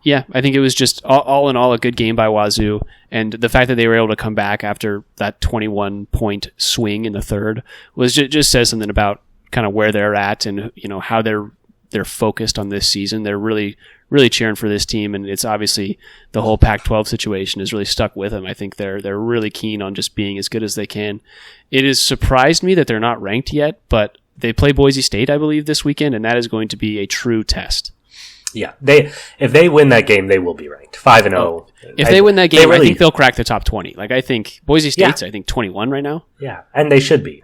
Speaker 1: Yeah, I think it was just all in all a good game by Wazoo, and the fact that they were able to come back after that 21-point swing in the third was just says something about kind of where they're at and how they're focused on this season. They're really cheering for this team, and it's obviously the whole Pac-12 situation has really stuck with them. I think they're really keen on just being as good as they can. It has surprised me that they're not ranked yet, but they play Boise State, I believe, this weekend, and that is going to be a true test.
Speaker 2: Yeah, if they win that game, they will be ranked 5-0.
Speaker 1: If they win that game, I think they'll crack the top 20. Like I think Boise State's, I think 21 right now.
Speaker 2: Yeah, and they should be.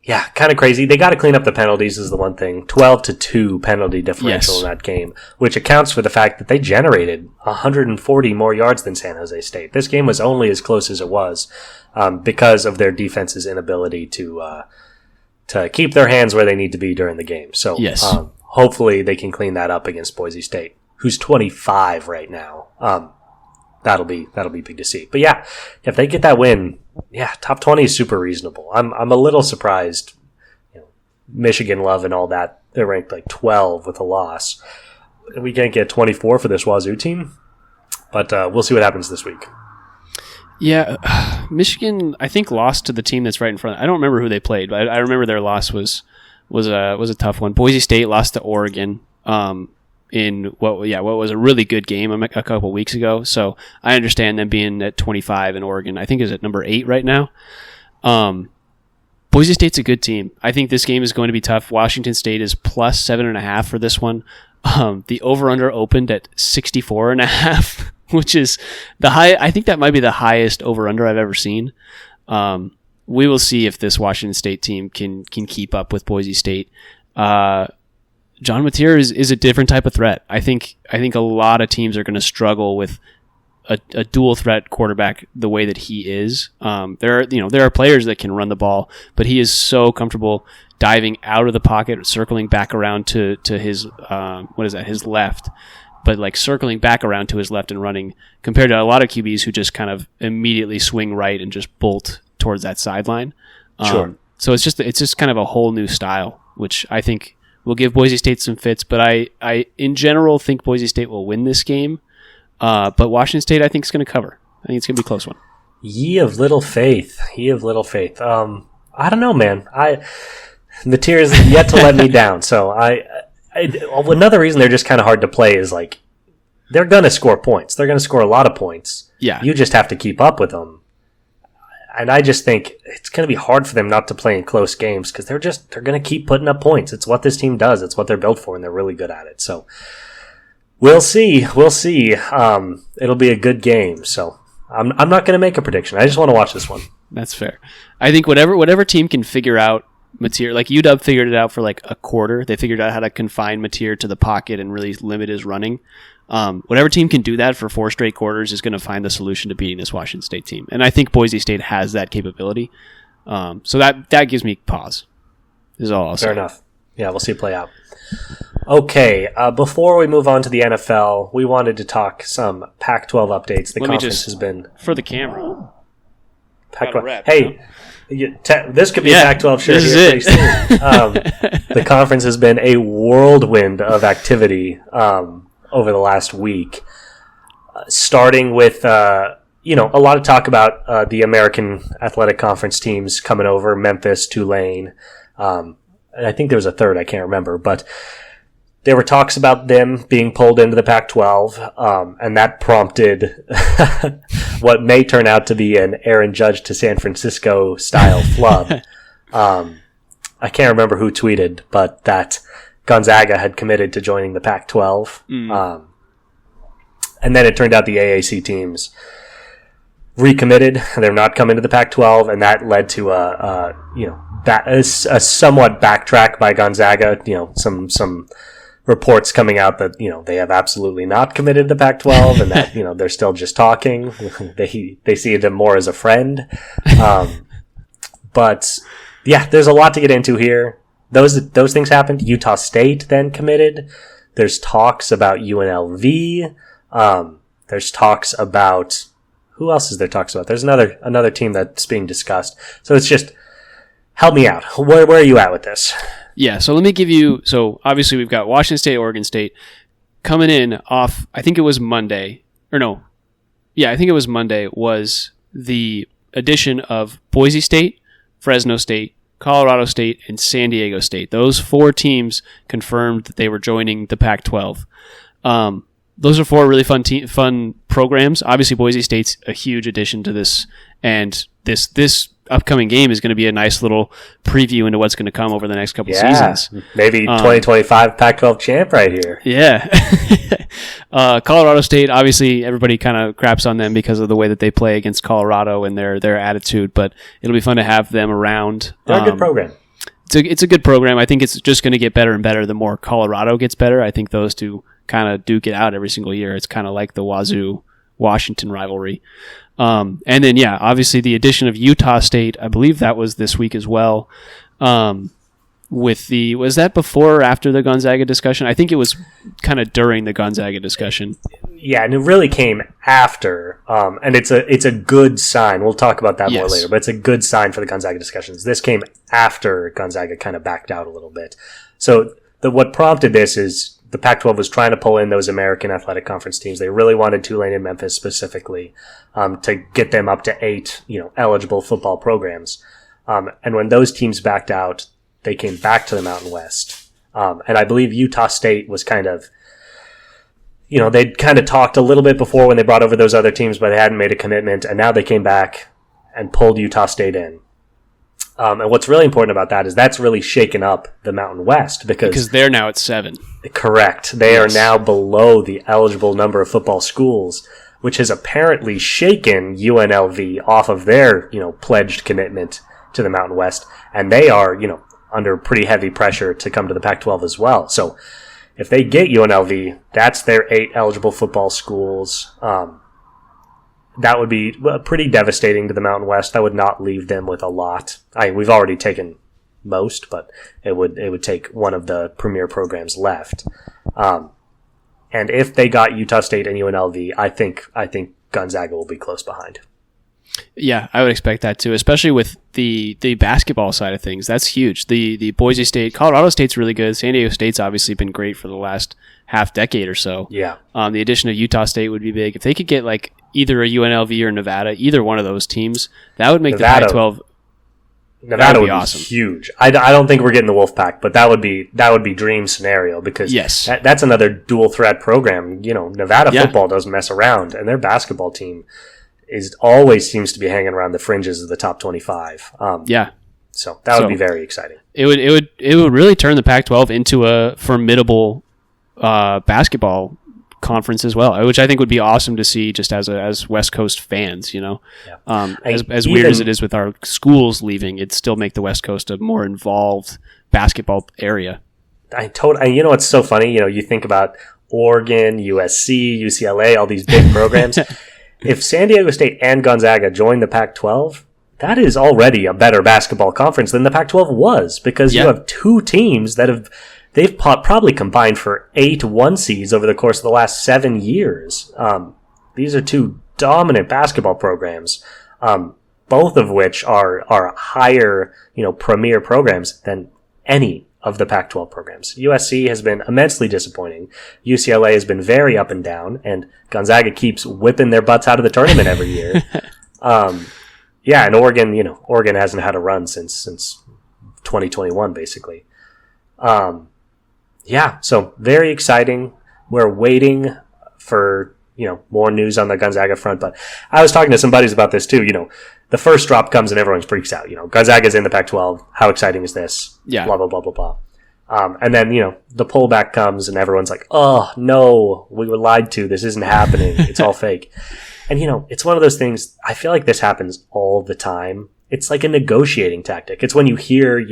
Speaker 2: Yeah, kind of crazy. They got to clean up the penalties is the one thing. 12-2 penalty differential in that game, which accounts for the fact that they generated 140 more yards than San Jose State. This game was only as close as it was because of their defense's inability to keep their hands where they need to be during the game. So hopefully they can clean that up against Boise State, who's 25 right now. That'll be big to see. But yeah, if they get that win, top 20 is super reasonable. I'm a little surprised. Michigan love and all that. They're ranked like 12 with a loss. We can't get 24 for this Wazoo team, but we'll see what happens this week.
Speaker 1: Yeah, Michigan I think lost to the team that's right in front. I don't remember who they played, but I remember their loss was a tough one. Boise State lost to Oregon. In what was a really good game a couple weeks ago. So I understand them being at 25 and Oregon, I think, is at number 8 right now. Boise State's a good team. I think this game is going to be tough. Washington State is plus 7.5 for this one. The over-under opened at 64.5, which is the high. I think that might be the highest over-under I've ever seen. We will see if this Washington State team can keep up with Boise State. John Mateer is a different type of threat. I think a lot of teams are going to struggle with a dual threat quarterback the way that he is. There are players that can run the ball, but he is so comfortable diving out of the pocket, circling back around to his his left, but like circling back around to his left and running, compared to a lot of QBs who just kind of immediately swing right and just bolt towards that sideline.
Speaker 2: Sure.
Speaker 1: So it's just kind of a whole new style, which I think will give Boise State some fits, but I in general think Boise State will win this game. But Washington State, I think, is going to cover. I think it's going to be a close one.
Speaker 2: Ye of little faith. I don't know, man. Mateer is yet to let me down. So another reason they're just kind of hard to play is like they're going to score points. They're going to score a lot of points.
Speaker 1: Yeah.
Speaker 2: You just have to keep up with them. And I just think it's going to be hard for them not to play in close games because they're going to keep putting up points. It's what this team does. It's what they're built for, and they're really good at it. So we'll see. It'll be a good game. So I'm not going to make a prediction. I just want to watch this one.
Speaker 1: That's fair. I think whatever team can figure out Mateer, like UW figured it out for like a quarter. They figured out how to confine Mateer to the pocket and really limit his running. Whatever team can do that for 4 straight quarters is going to find the solution to beating this Washington State team. And I think Boise State has that capability. So that gives me pause, is all I'll say.
Speaker 2: Fair enough. Yeah, we'll see it play out. Okay, before we move on to the NFL, we wanted to talk some Pac-12 updates. The conference has been...
Speaker 1: For the camera.
Speaker 2: Pac-12. Hey, this could be a Pac-12 shirt
Speaker 1: this
Speaker 2: here
Speaker 1: is
Speaker 2: pretty soon. The conference has been a whirlwind of activity over the last week, starting with a lot of talk about the American Athletic Conference teams coming over, Memphis, Tulane, and I think there was a third, I can't remember, but there were talks about them being pulled into the Pac-12, and that prompted what may turn out to be an Aaron Judge to San Francisco style flub. I can't remember who tweeted, but that Gonzaga had committed to joining the Pac-12. And then it turned out the AAC teams recommitted. They're not coming to the Pac-12, and that led to a somewhat backtrack by Gonzaga. Some reports coming out that they have absolutely not committed to the Pac-12, and that they're still just talking. They see them more as a friend. But yeah, there's a lot to get into here. Those things happened. Utah State then committed. There's talks about UNLV. There's talks about who else is there talks about? There's another team that's being discussed. So it's just help me out. Where are you at with this?
Speaker 1: Yeah, so let me give you. So obviously we've got Washington State, Oregon State coming in off. I think it was Monday, or no? Yeah, I think it was Monday. Was the addition of Boise State, Fresno State, Colorado State, and San Diego State. Those 4 teams confirmed that they were joining the Pac-12. Those are 4 really fun programs. Obviously, Boise State's a huge addition to this, and this upcoming game is going to be a nice little preview into what's going to come over the next couple seasons.
Speaker 2: Maybe 2025 Pac-12 champ right here.
Speaker 1: Yeah. Colorado State, obviously everybody kind of craps on them because of the way that they play against Colorado and their attitude, but it'll be fun to have them around.
Speaker 2: They're a good program.
Speaker 1: It's a good program. I think it's just going to get better and better the more Colorado gets better. I think those two kind of duke it out every single year. It's kind of like the Wazoo-Washington rivalry. And then, obviously the addition of Utah State, I believe that was this week as well. Was that before or after the Gonzaga discussion? I think it was kind of during the Gonzaga discussion.
Speaker 2: Yeah, and it really came after, and it's a good sign. We'll talk about that more later, but it's a good sign for the Gonzaga discussions. This came after Gonzaga kind of backed out a little bit. So what prompted this is the Pac-12 was trying to pull in those American Athletic Conference teams. They really wanted Tulane and Memphis specifically to get them up to 8, eligible football programs. And when those teams backed out, they came back to the Mountain West. And I believe Utah State was kind of, they'd kind of talked a little bit before when they brought over those other teams, but they hadn't made a commitment. And now they came back and pulled Utah State in. And what's really important about that is that's really shaken up the Mountain West because
Speaker 1: they're now at 7.
Speaker 2: Correct. They are now below the eligible number of football schools, which has apparently shaken UNLV off of their, pledged commitment to the Mountain West. And they are, under pretty heavy pressure to come to the Pac-12 as well. So if they get UNLV, that's their 8 eligible football schools. That would be pretty devastating to the Mountain West. That would not leave them with a lot. We've already taken most, but it would take one of the premier programs left. And if they got Utah State and UNLV, I think Gonzaga will be close behind.
Speaker 1: Yeah, I would expect that too, especially with the basketball side of things. That's huge. The Boise State, Colorado State's really good. San Diego State's obviously been great for the last half decade or so.
Speaker 2: Yeah.
Speaker 1: The addition of Utah State would be big. If they could get like either a UNLV or Nevada, either one of those teams, that would make the Pac-12.
Speaker 2: Nevada would be awesome. Huge. I don't think we're getting the Wolfpack, but that would be dream scenario because that's another dual threat program. Nevada football doesn't mess around, and their basketball team always seems to be hanging around the fringes of the top 25. So that would be very exciting.
Speaker 1: It would really turn the Pac-12 into a formidable basketball conference as well, which I think would be awesome to see just as West Coast fans, as weird as it is with our schools leaving, it'd still make the West Coast a more involved basketball area.
Speaker 2: It's so funny, you think about Oregon, USC, UCLA, all these big programs. If San Diego State and Gonzaga join the Pac-12, that is already a better basketball conference than the Pac-12 was because you have 2 teams that they've probably combined for 8 1 seeds over the course of the last 7 years. These are 2 dominant basketball programs, both of which are higher, premier programs than any of the Pac-12 programs. USC has been immensely disappointing. UCLA has been very up and down, and Gonzaga keeps whipping their butts out of the tournament every year. And Oregon hasn't had a run since 2021, basically. So very exciting. We're waiting for, more news on the Gonzaga front, but I was talking to some buddies about this too. The first drop comes and everyone freaks out. Gonzaga's in the Pac-12. How exciting is this?
Speaker 1: Yeah.
Speaker 2: Blah, blah, blah, blah, blah. And then, the pullback comes and everyone's like, oh, no, we were lied to. This isn't happening. It's all fake. And, it's one of those things. I feel like this happens all the time. It's like a negotiating tactic. It's when you hear,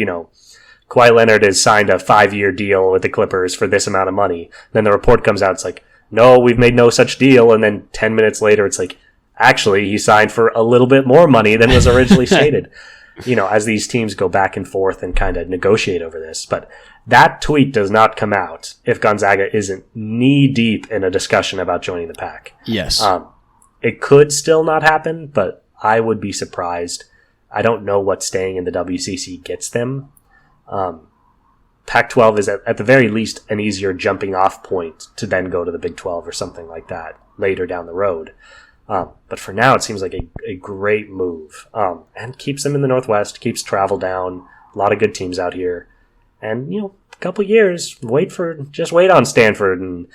Speaker 2: Kawhi Leonard has signed a 5-year deal with the Clippers for this amount of money. Then the report comes out. It's like, no, we've made no such deal. And then 10 minutes later, it's like, actually, he signed for a little bit more money than was originally stated. As these teams go back and forth and kind of negotiate over this. But that tweet does not come out if Gonzaga isn't knee deep in a discussion about joining the PAC.
Speaker 1: Yes.
Speaker 2: It could still not happen, but I would be surprised. I don't know what staying in the WCC gets them. Pac-12 is at the very least an easier jumping off point to then go to the Big 12 or something like that later down the road. But for now, it seems like a great move, and keeps them in the Northwest, keeps travel down. A lot of good teams out here, and a couple years, wait on Stanford and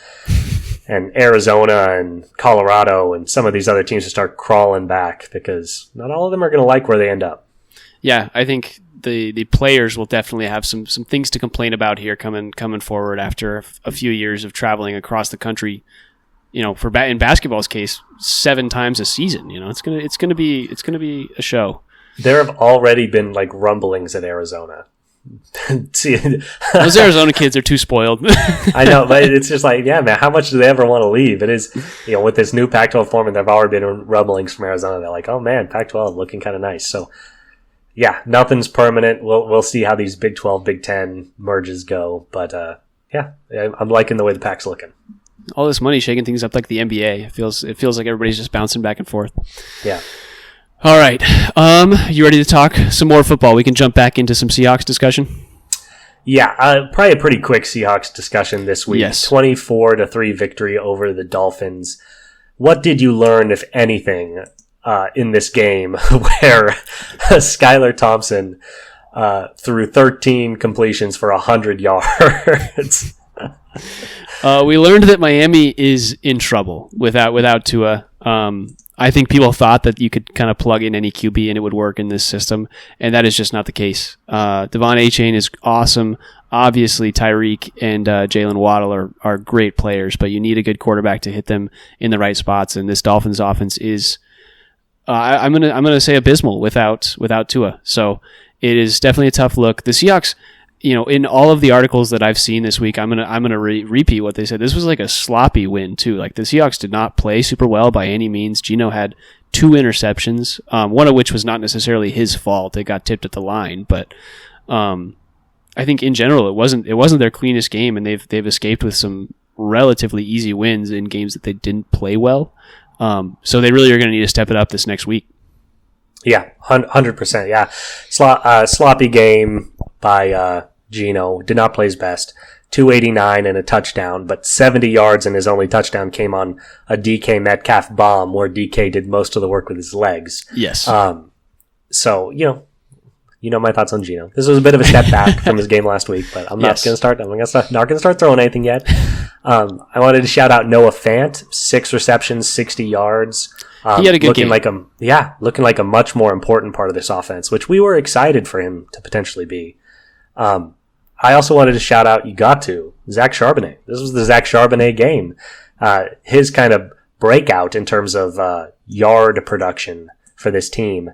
Speaker 2: Arizona and Colorado and some of these other teams to start crawling back because not all of them are going to like where they end up.
Speaker 1: yeah, I think the players will definitely have some things to complain about here coming forward after a few years of traveling across the country. In basketball's case, 7 times a season. It's gonna be a show.
Speaker 2: There have already been like rumblings at Arizona. See,
Speaker 1: those Arizona kids are too spoiled.
Speaker 2: I know, but it's just like, yeah, man, how much do they ever want to leave? It is, with this new Pac-12 format, there have already been rumblings from Arizona. They're like, oh man, Pac-12 looking kind of nice. So, yeah, nothing's permanent. We'll see how these Big 12, Big 10 merges go. But yeah, I'm liking the way the Pac's looking.
Speaker 1: All this money shaking things up like the NBA. It feels like everybody's just bouncing back and forth.
Speaker 2: Yeah.
Speaker 1: All right. You ready to talk some more football? We can jump back into some Seahawks discussion.
Speaker 2: Yeah, probably a pretty quick Seahawks discussion this week.
Speaker 1: Yes.
Speaker 2: 24-3 victory over the Dolphins. What did you learn, if anything, in this game where Skylar Thompson threw 13 completions for 100 yards?
Speaker 1: We learned that Miami is in trouble without Tua. I think people thought that you could kind of plug in any QB and it would work in this system, and that is just not the case. Devon Achane is awesome. Obviously, Tyreek and Jalen Waddle are great players, but you need a good quarterback to hit them in the right spots, and this Dolphins offense is I'm gonna say abysmal without Tua. So it is definitely a tough look. The Seahawks, in all of the articles that I've seen this week, I'm gonna repeat what they said. This was like a sloppy win too. Like the Seahawks did not play super well by any means. Geno had 2 interceptions, one of which was not necessarily his fault. It got tipped at the line, but I think in general it wasn't their cleanest game, and they've escaped with some relatively easy wins in games that they didn't play well. So they really are going to need to step it up this next week.
Speaker 2: Yeah, 100%. Yeah, sloppy game by Geno. Did not play his best. 289 and a touchdown, but 70 yards, and his only touchdown came on a DK Metcalf bomb where DK did most of the work with his legs.
Speaker 1: Yes.
Speaker 2: So my thoughts on Geno. This was a bit of a step back from his game last week, but I'm not going to start throwing anything yet. I wanted to shout out Noah Fant, 6 receptions, 60 yards.
Speaker 1: He had a good game.
Speaker 2: Looking like a much more important part of this offense, which we were excited for him to potentially be. I also wanted to shout out Zach Charbonnet. This was the Zach Charbonnet game. His kind of breakout in terms of yard production for this team.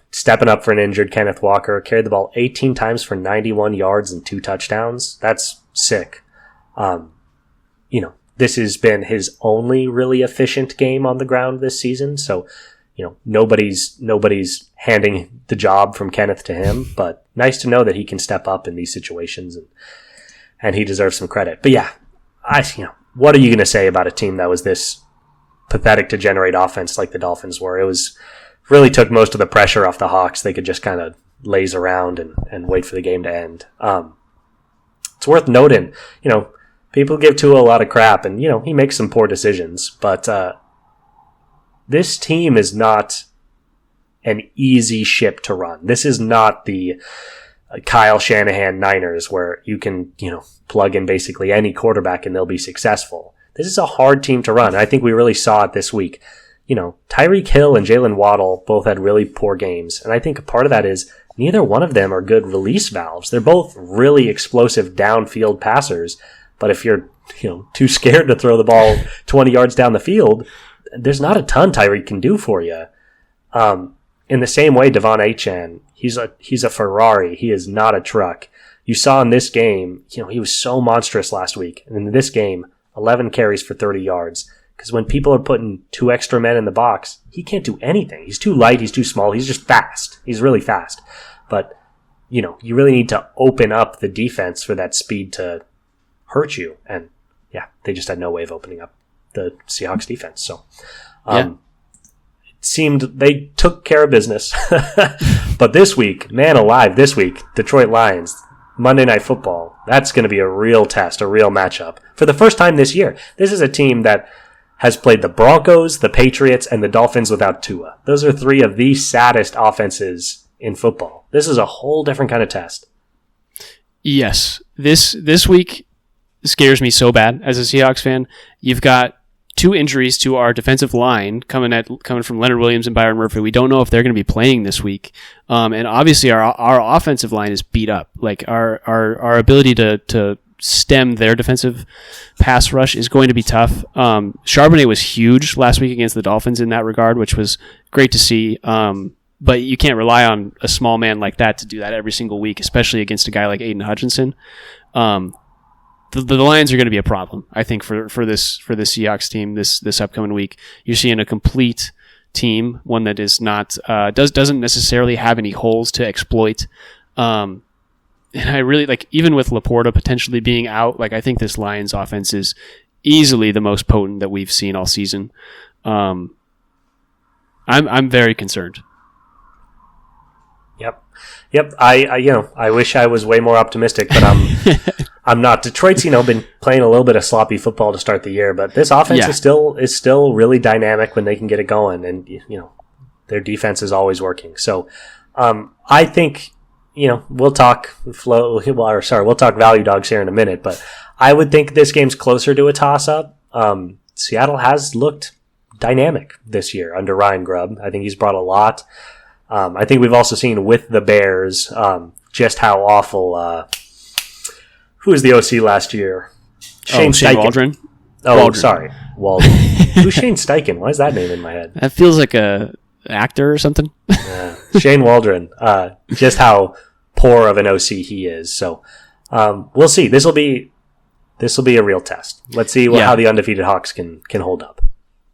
Speaker 2: Stepping up for an injured Kenneth Walker, carried the ball 18 times for 91 yards and 2 touchdowns. That's sick. This has been his only really efficient game on the ground this season. So, nobody's handing the job from Kenneth to him, but nice to know that he can step up in these situations and he deserves some credit. But yeah, what are you going to say about a team that was this pathetic to generate offense like the Dolphins were? It really took most of the pressure off the Hawks. They could just kind of laze around and wait for the game to end. It's worth noting, people give Tua a lot of crap, and, he makes some poor decisions, but this team is not an easy ship to run. This is not the Kyle Shanahan Niners where you can, plug in basically any quarterback and they'll be successful. This is a hard team to run. I think we really saw it this week. Tyreek Hill and Jalen Waddle both had really poor games, and I think a part of that is neither one of them are good release valves. They're both really explosive downfield passers, but if you're, too scared to throw the ball 20 yards down the field, there's not a ton Tyreek can do for you. In the same way, Devon Achane, he's a Ferrari. He is not a truck. You saw in this game, he was so monstrous last week. And in this game, 11 carries for 30 yards. Because when people are putting 2 extra men in the box, he can't do anything. He's too light. He's too small. He's just fast. He's really fast. But, you really need to open up the defense for that speed to hurt you. And, yeah, they just had no way of opening up the Seahawks defense. So, it seemed they took care of business. But this week, Detroit Lions, Monday Night Football, that's going to be a real test, a real matchup. For the first time this year, this is a team that has played the Broncos, the Patriots, and the Dolphins without Tua. Those are 3 of the saddest offenses in football. This is a whole different kind of test.
Speaker 1: Yes. This week scares me so bad as a Seahawks fan. You've got two injuries to our defensive line coming from Leonard Williams and Byron Murphy. We don't know if they're going to be playing this week. And obviously our offensive line is beat up. Like our ability to stem their defensive pass rush is going to be tough. Charbonnet was huge last week against the Dolphins in that regard, which was great to see. But you can't rely on a small man like that to do that every single week, especially against a guy like Aiden Hutchinson. The Lions are going to be a problem, I think, for this Seahawks team this upcoming week. You're seeing a complete team, one that is not doesn't necessarily have any holes to exploit. And I really like, even with Laporta potentially being out, like I think this Lions offense is easily the most potent that we've seen all season. I'm very concerned.
Speaker 2: Yep. I wish I was way more optimistic, but I'm not. Detroit's, been playing a little bit of sloppy football to start the year, but this offense is still really dynamic when they can get it going, and their defense is always working. So, I think we'll talk we'll talk value dogs here in a minute, but I would think this game's closer to a toss up. Seattle has looked dynamic this year under Ryan Grubb. I think he's brought a lot. I think we've also seen with the Bears just how awful. Who was the OC last year?
Speaker 1: Shane Waldron.
Speaker 2: Oh, Waldron. Sorry, Waldron. Who's Shane Steichen? Why is that name in my head?
Speaker 1: That feels like a actor or something.
Speaker 2: Shane Waldron. Just how poor of an OC he is. So we'll see. This will be a real test. Let's see how the undefeated Hawks can hold up.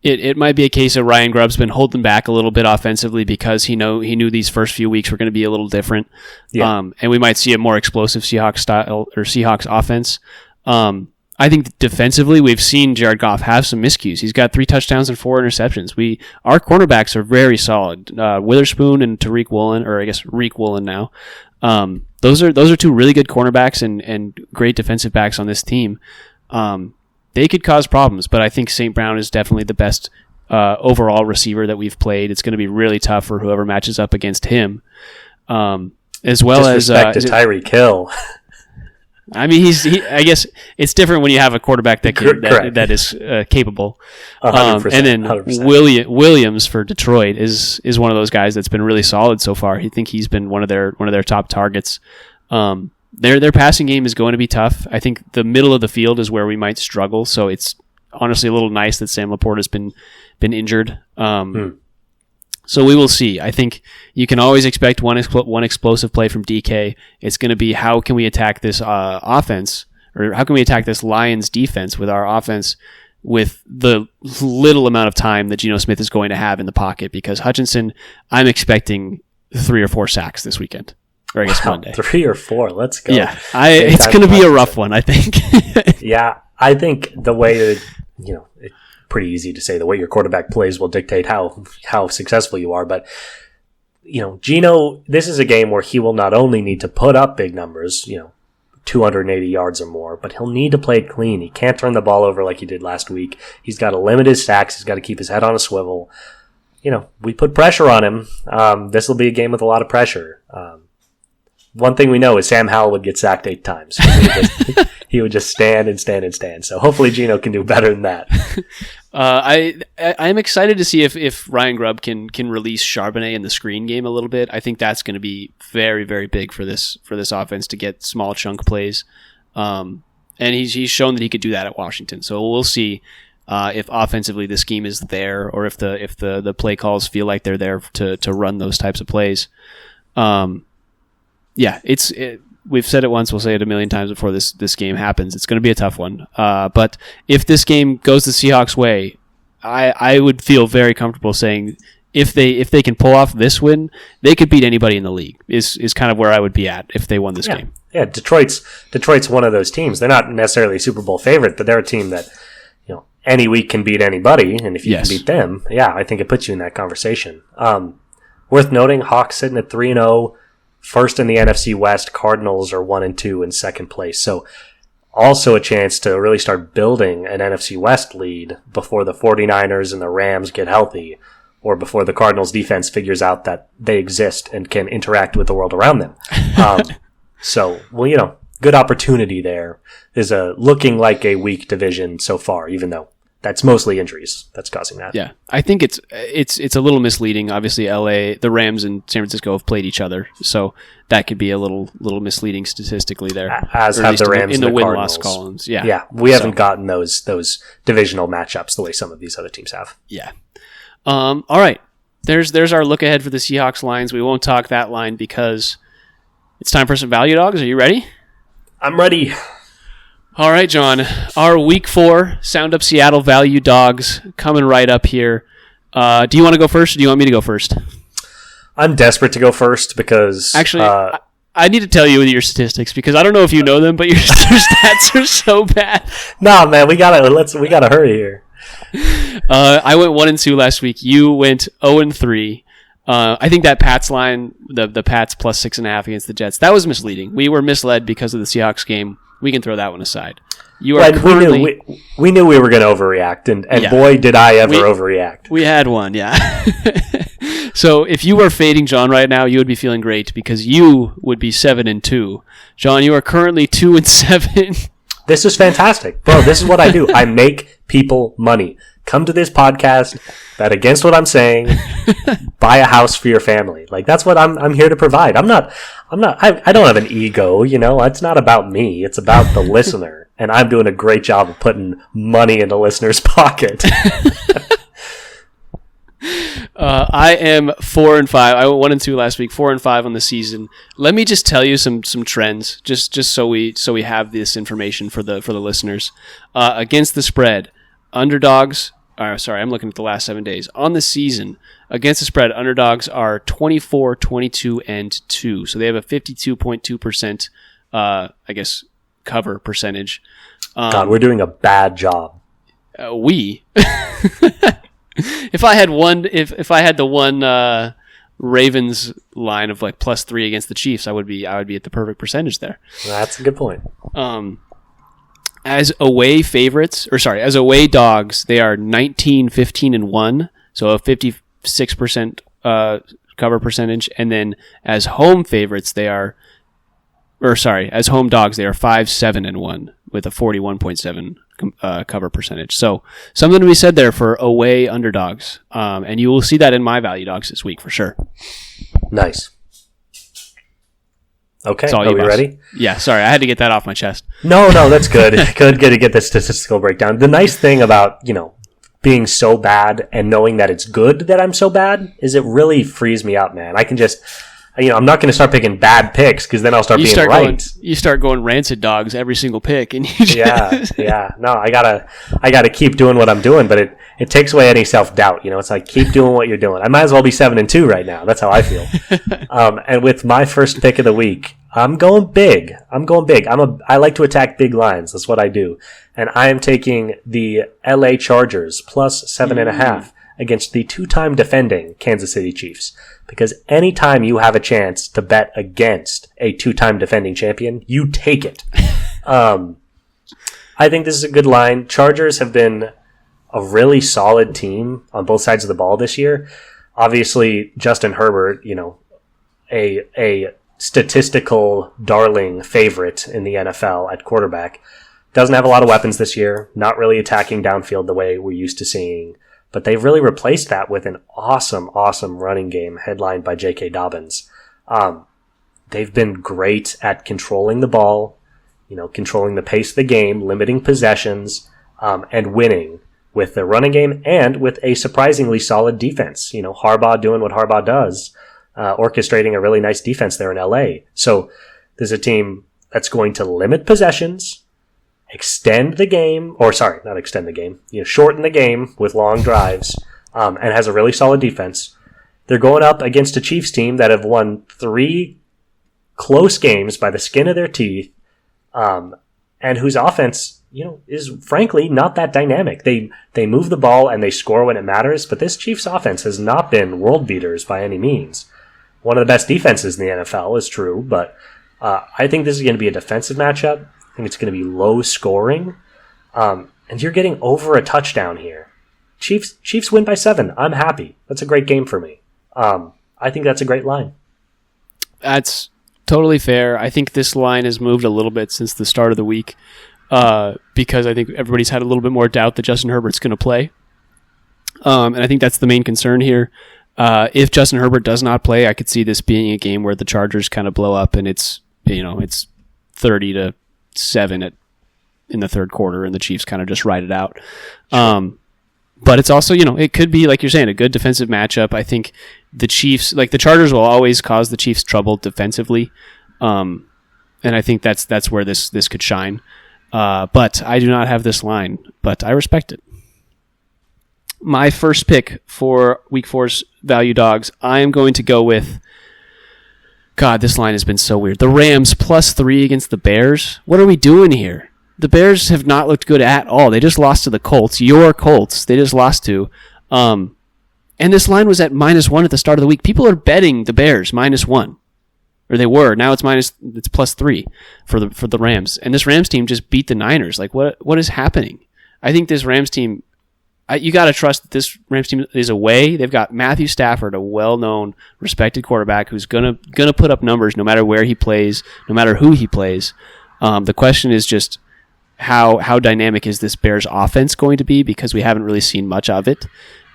Speaker 1: It might be a case of Ryan Grubb's been holding back a little bit offensively because he knew these first few weeks were going to be a little different. Yeah. And we might see a more explosive Seahawks style or Seahawks offense. I think defensively we've seen Jared Goff have some miscues. He's got 3 touchdowns and 4 interceptions. Our cornerbacks are very solid. Witherspoon and Tariq Woolen, or I guess Reek Woolen now. Those are 2 really good cornerbacks and great defensive backs on this team. They could cause problems, but I think St. Brown is definitely the best overall receiver that we've played. It's going to be really tough for whoever matches up against him. As well as
Speaker 2: Tyreek Hill.
Speaker 1: I mean, I guess it's different when you have a quarterback that is capable.
Speaker 2: 100%,
Speaker 1: and then
Speaker 2: 100%.
Speaker 1: Williams for Detroit is one of those guys that's been really solid so far. I think he's been one of their top targets. Their passing game is going to be tough. I think the middle of the field is where we might struggle. So it's honestly a little nice that Sam Laporta has been injured. So we will see. I think you can always expect one explosive play from DK. It's going to be how can we attack this offense, or how can we attack this Lions defense with our offense with the little amount of time that Geno Smith is going to have in the pocket, because Hutchinson, I'm expecting 3 or 4 sacks this weekend. Or I guess Monday.
Speaker 2: 3 or 4. Let's go.
Speaker 1: Yeah, it's going to be a rough one, I think.
Speaker 2: Yeah, I think the way it's pretty easy to say the way your quarterback plays will dictate how successful you are. But Geno, this is a game where he will not only need to put up big numbers, 280 yards or more, but he'll need to play it clean. He can't turn the ball over like he did last week. He's got to limit his sacks. He's got to keep his head on a swivel. We put pressure on him. This will be a game with a lot of pressure. One thing we know is Sam Howell would get sacked 8 times. He would just stand and stand and stand. So hopefully Geno can do better than that.
Speaker 1: I'm excited to see if Ryan Grubb can release Charbonnet in the screen game a little bit. I think that's going to be very, very big for this offense to get small chunk plays. And he's shown that he could do that at Washington. So we'll see if offensively the scheme is there, or if the play calls feel like they're there to run those types of plays. We've said it once, we'll say it a million times before this game happens. It's going to be a tough one. But if this game goes the Seahawks' way, I would feel very comfortable saying if they can pull off this win, they could beat anybody in the league. Is kind of where I would be at if they won this game.
Speaker 2: Yeah, Detroit's one of those teams. They're not necessarily a Super Bowl favorite, but they're a team that any week can beat anybody, and if you can beat them, I think it puts you in that conversation. Worth noting, Hawks sitting at 3-0. First in the NFC West, Cardinals are 1-2 in second place. So also a chance to really start building an NFC West lead before the 49ers and the Rams get healthy, or before the Cardinals defense figures out that they exist and can interact with the world around them. Good opportunity there. Is looking like a weak division so far, even though that's mostly injuries that's causing that.
Speaker 1: Yeah, I think it's a little misleading. Obviously, the Rams and San Francisco have played each other, so that could be a little misleading statistically there.
Speaker 2: As have the Rams
Speaker 1: in
Speaker 2: and
Speaker 1: the
Speaker 2: the
Speaker 1: win-loss
Speaker 2: Cardinals.
Speaker 1: columns. Yeah,
Speaker 2: yeah, we haven't gotten those divisional matchups the way some of these other teams have.
Speaker 1: Yeah. All right. There's our look ahead for the Seahawks lines. We won't talk that line because it's time for some value dogs. Are you ready?
Speaker 2: I'm ready.
Speaker 1: All right, John. Our Week 4 Sound Up Seattle value dogs coming right up here. Do you want to go first, or do you want me to go first?
Speaker 2: I'm desperate to go first because
Speaker 1: actually, I need to tell you your statistics because I don't know if you know them, but your stats are so bad.
Speaker 2: Nah, man, we gotta hurry here.
Speaker 1: I went 1-2 last week. You went 0-3. I think that Pats line, the Pats plus 6.5 against the Jets, that was misleading. We were misled because of the Seahawks game. We can throw that one aside. You are currently...
Speaker 2: we knew we were going to overreact, and yeah, boy, did I ever overreact.
Speaker 1: We had one, yeah. So if you were fading John right now, you would be feeling great because you would be 7-2. John, you are currently 2-7.
Speaker 2: This is fantastic. Bro, this is what I do. I make people money. Come to this podcast, bet against what I'm saying, buy a house for your family. Like, that's what I'm here to provide. I don't have an ego, it's not about me. It's about the listener. And I'm doing a great job of putting money in the listener's pocket.
Speaker 1: I am 4-5. I went 1-2 last week, 4-5 on the season. Let me just tell you some trends, just so we have this information for the listeners. Against the spread, underdogs. I'm looking at the last 7 days on the season. Against the spread, underdogs are 24, 22, and 2. So they have a 52.2%, cover percentage.
Speaker 2: God, we're doing a bad job.
Speaker 1: If I had the one Ravens line of like +3 against the Chiefs, I would be at the perfect percentage there.
Speaker 2: That's a good point.
Speaker 1: As away dogs, they are 19, 15, and 1, so a 56% cover percentage. And then as home favorites, as home dogs, they are 5, 7, and 1 with a 41.7 cover percentage. So something to be said there for away underdogs. And you will see that in my value dogs this week for sure.
Speaker 2: Nice. Okay, are we ready?
Speaker 1: Yeah, sorry, I had to get that off my chest.
Speaker 2: No, that's good. Good to get the statistical breakdown. The nice thing about, being so bad and knowing that it's good that I'm so bad is it really frees me up, man. I can just... I'm not going to start picking bad picks because then I'll start being right.
Speaker 1: You start going rancid dogs every single pick, and you just...
Speaker 2: Yeah. No, I gotta keep doing what I'm doing, but it takes away any self doubt. It's like keep doing what you're doing. I might as well be 7-2 right now. That's how I feel. And with my first pick of the week, I'm going big. I like to attack big lines. That's what I do, and I am taking the LA Chargers plus 7.5 against the 2-time defending Kansas City Chiefs. Because anytime you have a chance to bet against a 2-time defending champion, you take it. I think this is a good line. Chargers have been a really solid team on both sides of the ball this year. Obviously, Justin Herbert, a statistical darling favorite in the NFL at quarterback, doesn't have a lot of weapons this year, not really attacking downfield the way we're used to seeing. But they've really replaced that with an awesome running game headlined by J.K. Dobbins. They've been great at controlling the ball, controlling the pace of the game, limiting possessions, and winning with the running game and with a surprisingly solid defense. Harbaugh doing what Harbaugh does, orchestrating a really nice defense there in LA. So there's a team that's going to limit possessions, shorten the game with long drives, and has a really solid defense. They're going up against a Chiefs team that have won 3 close games by the skin of their teeth, and whose offense, is frankly not that dynamic. They move the ball and they score when it matters, but this Chiefs offense has not been world beaters by any means. One of the best defenses in the NFL is true, but I think this is going to be a defensive matchup. I think it's going to be low scoring. And you're getting over a touchdown here. Chiefs win by 7. I'm happy. That's a great game for me. I think that's a great line.
Speaker 1: That's totally fair. I think this line has moved a little bit since the start of the week. because I think everybody's had a little bit more doubt that Justin Herbert's going to play. And I think that's the main concern here. If Justin Herbert does not play, I could see this being a game where the Chargers kind of blow up and it's 30-7 in the third quarter and the Chiefs kind of just ride it out. But it's also, it could be, like you're saying, a good defensive matchup. I think the Chiefs, like the Chargers will always cause the Chiefs trouble defensively. And I think that's where this could shine. But I do not have this line, but I respect it. My first pick for Week 4's value dogs, I am going to go with, God, this line has been so weird. The Rams +3 against the Bears. What are we doing here? The Bears have not looked good at all. They just lost to the Colts. Your Colts. They just lost to. And this line was at -1 at the start of the week. People are betting the Bears -1. Or they were. Now it's +3 for the Rams. And this Rams team just beat the Niners. Like, what is happening? I think this Rams team, you got to trust that this Rams team is away. They've got Matthew Stafford, a well-known, respected quarterback who's gonna put up numbers no matter where he plays, no matter who he plays. The question is just how dynamic is this Bears offense going to be, because we haven't really seen much of it.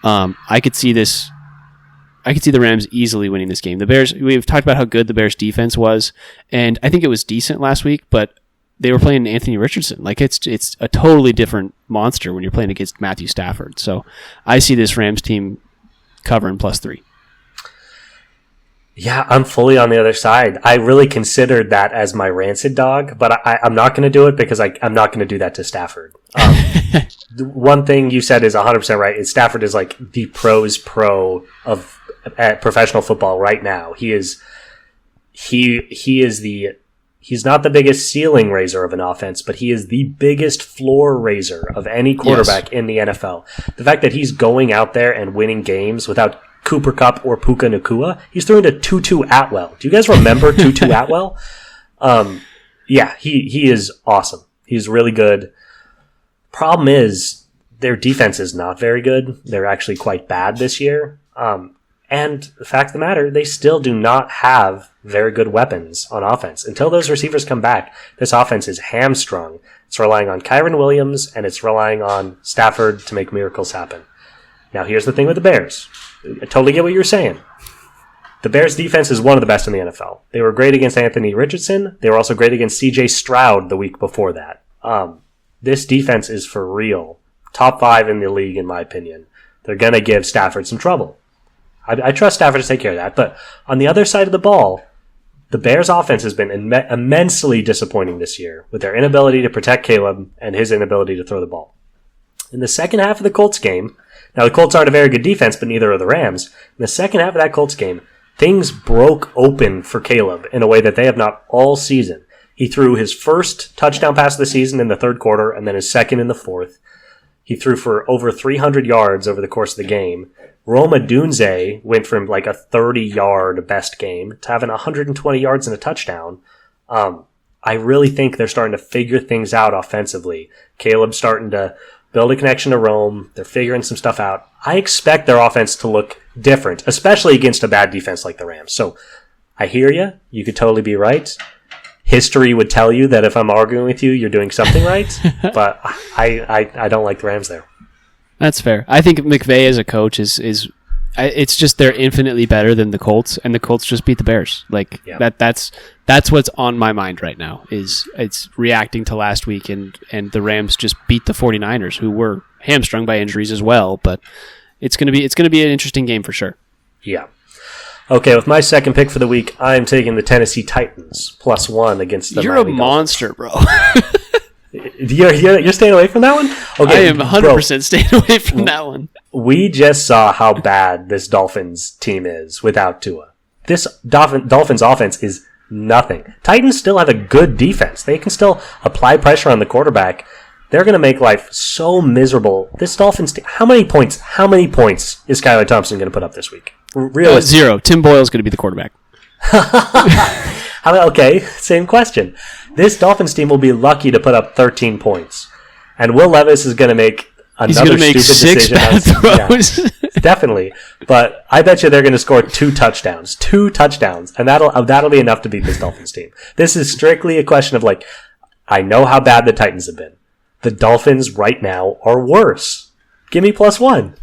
Speaker 1: I could see the Rams easily winning this game. The Bears, we've talked about how good the Bears defense was, and I think it was decent last week, but they were playing Anthony Richardson. Like, it's a totally different monster when you're playing against Matthew Stafford. So I see this Rams team covering +3.
Speaker 2: Yeah, I'm fully on the other side. I really considered that as my rancid dog, but I'm not going to do it because I'm not going to do that to Stafford. One thing you said is 100% right. Is Stafford is like the pros pro of at professional football right now. He's not the biggest ceiling raiser of an offense, but he is the biggest floor raiser of any quarterback in the NFL. The fact that he's going out there and winning games without Cooper Kupp or Puka Nacua, he's throwing to Tutu Atwell. Do you guys remember Tutu Atwell? Yeah, he is awesome. He's really good. Problem is, their defense is not very good. They're actually quite bad this year. And the fact of the matter, they still do not have very good weapons on offense. Until those receivers come back, this offense is hamstrung. It's relying on Kyren Williams, and it's relying on Stafford to make miracles happen. Now, here's the thing with the Bears. I totally get what you're saying. The Bears' defense is one of the best in the NFL. They were great against Anthony Richardson. They were also great against C.J. Stroud the week before that. This defense is for real. Top 5 in the league, in my opinion. They're going to give Stafford some trouble. I trust Stafford to take care of that. But on the other side of the ball, the Bears' offense has been immensely disappointing this year with their inability to protect Caleb and his inability to throw the ball. In the second half of the Colts game, now the Colts aren't a very good defense, but neither are the Rams. In the second half of that Colts game, things broke open for Caleb in a way that they have not all season. He threw his first touchdown pass of the season in the third quarter and then his second in the fourth. He threw for over 300 yards over the course of the game. Rome Odunze went from like a 30-yard best game to having 120 yards and a touchdown. I really think they're starting to figure things out offensively. Caleb's starting to build a connection to Rome. They're figuring some stuff out. I expect their offense to look different, especially against a bad defense like the Rams. So I hear you. You could totally be right. History would tell you that if I'm arguing with you, you're doing something right. But I don't like the Rams there. That's
Speaker 1: fair. I think McVay as a coach is it's just they're infinitely better than the Colts, and the Colts just beat the Bears. Like that's what's on my mind right now. Is it's reacting to last week, and the Rams just beat the 49ers, who were hamstrung by injuries as well. But it's gonna be an interesting game for sure.
Speaker 2: Yeah. Okay, with my second pick for the week, I'm taking the Tennessee Titans +1 against the
Speaker 1: You're
Speaker 2: Miami
Speaker 1: a monster, bro.
Speaker 2: You're staying away from that one?
Speaker 1: Okay, I am 100% staying away from that one.
Speaker 2: We just saw how bad this Dolphins team is without Tua. This Dolphins offense is nothing. Titans still have a good defense. They can still apply pressure on the quarterback. They're going to make life so miserable. This Dolphins team, how many points is Skylar Thompson going to put up this week? Realistically.
Speaker 1: 0. Tim Boyle's going to be the quarterback.
Speaker 2: Okay, same question. This Dolphins team will be lucky to put up 13 points. And Will Levis is going to make another stupid decision. Definitely. But I bet you they're going to score 2 touchdowns. 2 touchdowns. And that'll be enough to beat this Dolphins team. This is strictly a question of like, I know how bad the Titans have been. The Dolphins right now are worse. Give me +1.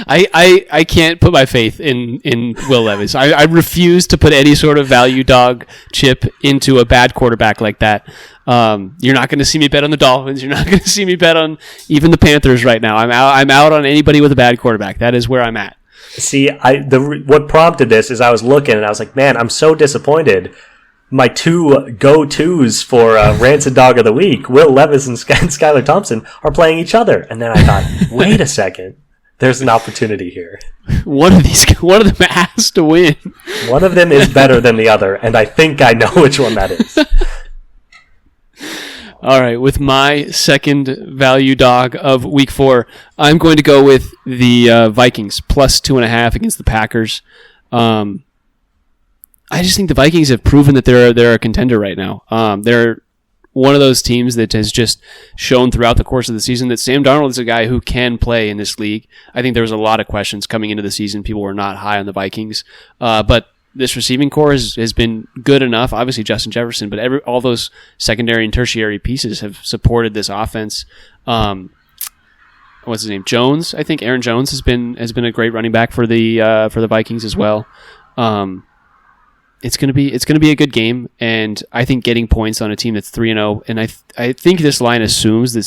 Speaker 1: I can't put my faith in Will Levis. I refuse to put any sort of value dog chip into a bad quarterback like that. You're not going to see me bet on the Dolphins. You're not going to see me bet on even the Panthers right now. I'm out on anybody with a bad quarterback. That is where I'm at.
Speaker 2: See, what prompted this is I was looking and I was like, man, I'm so disappointed. My two go-tos for Rancid Dog of the Week, Will Levis and Skylar Thompson, are playing each other. And then I thought, wait a second. There's an opportunity here.
Speaker 1: One of them has to win.
Speaker 2: One of them is better than the other, and I think I know which one that is.
Speaker 1: All right, with my second value dog of Week 4, I'm going to go with the Vikings, +2.5 against the Packers. I just think the Vikings have proven that they're a contender right now. They're one of those teams that has just shown throughout the course of the season that Sam Darnold is a guy who can play in this league. I think there was a lot of questions coming into the season. People were not high on the Vikings. But this receiving core has been good enough. Obviously, Justin Jefferson, but all those secondary and tertiary pieces have supported this offense. What's his name? Jones. I think Aaron Jones has been a great running back for the Vikings as well. It's gonna be a good game, and I think getting points on a team that's 3-0, and I think this line assumes that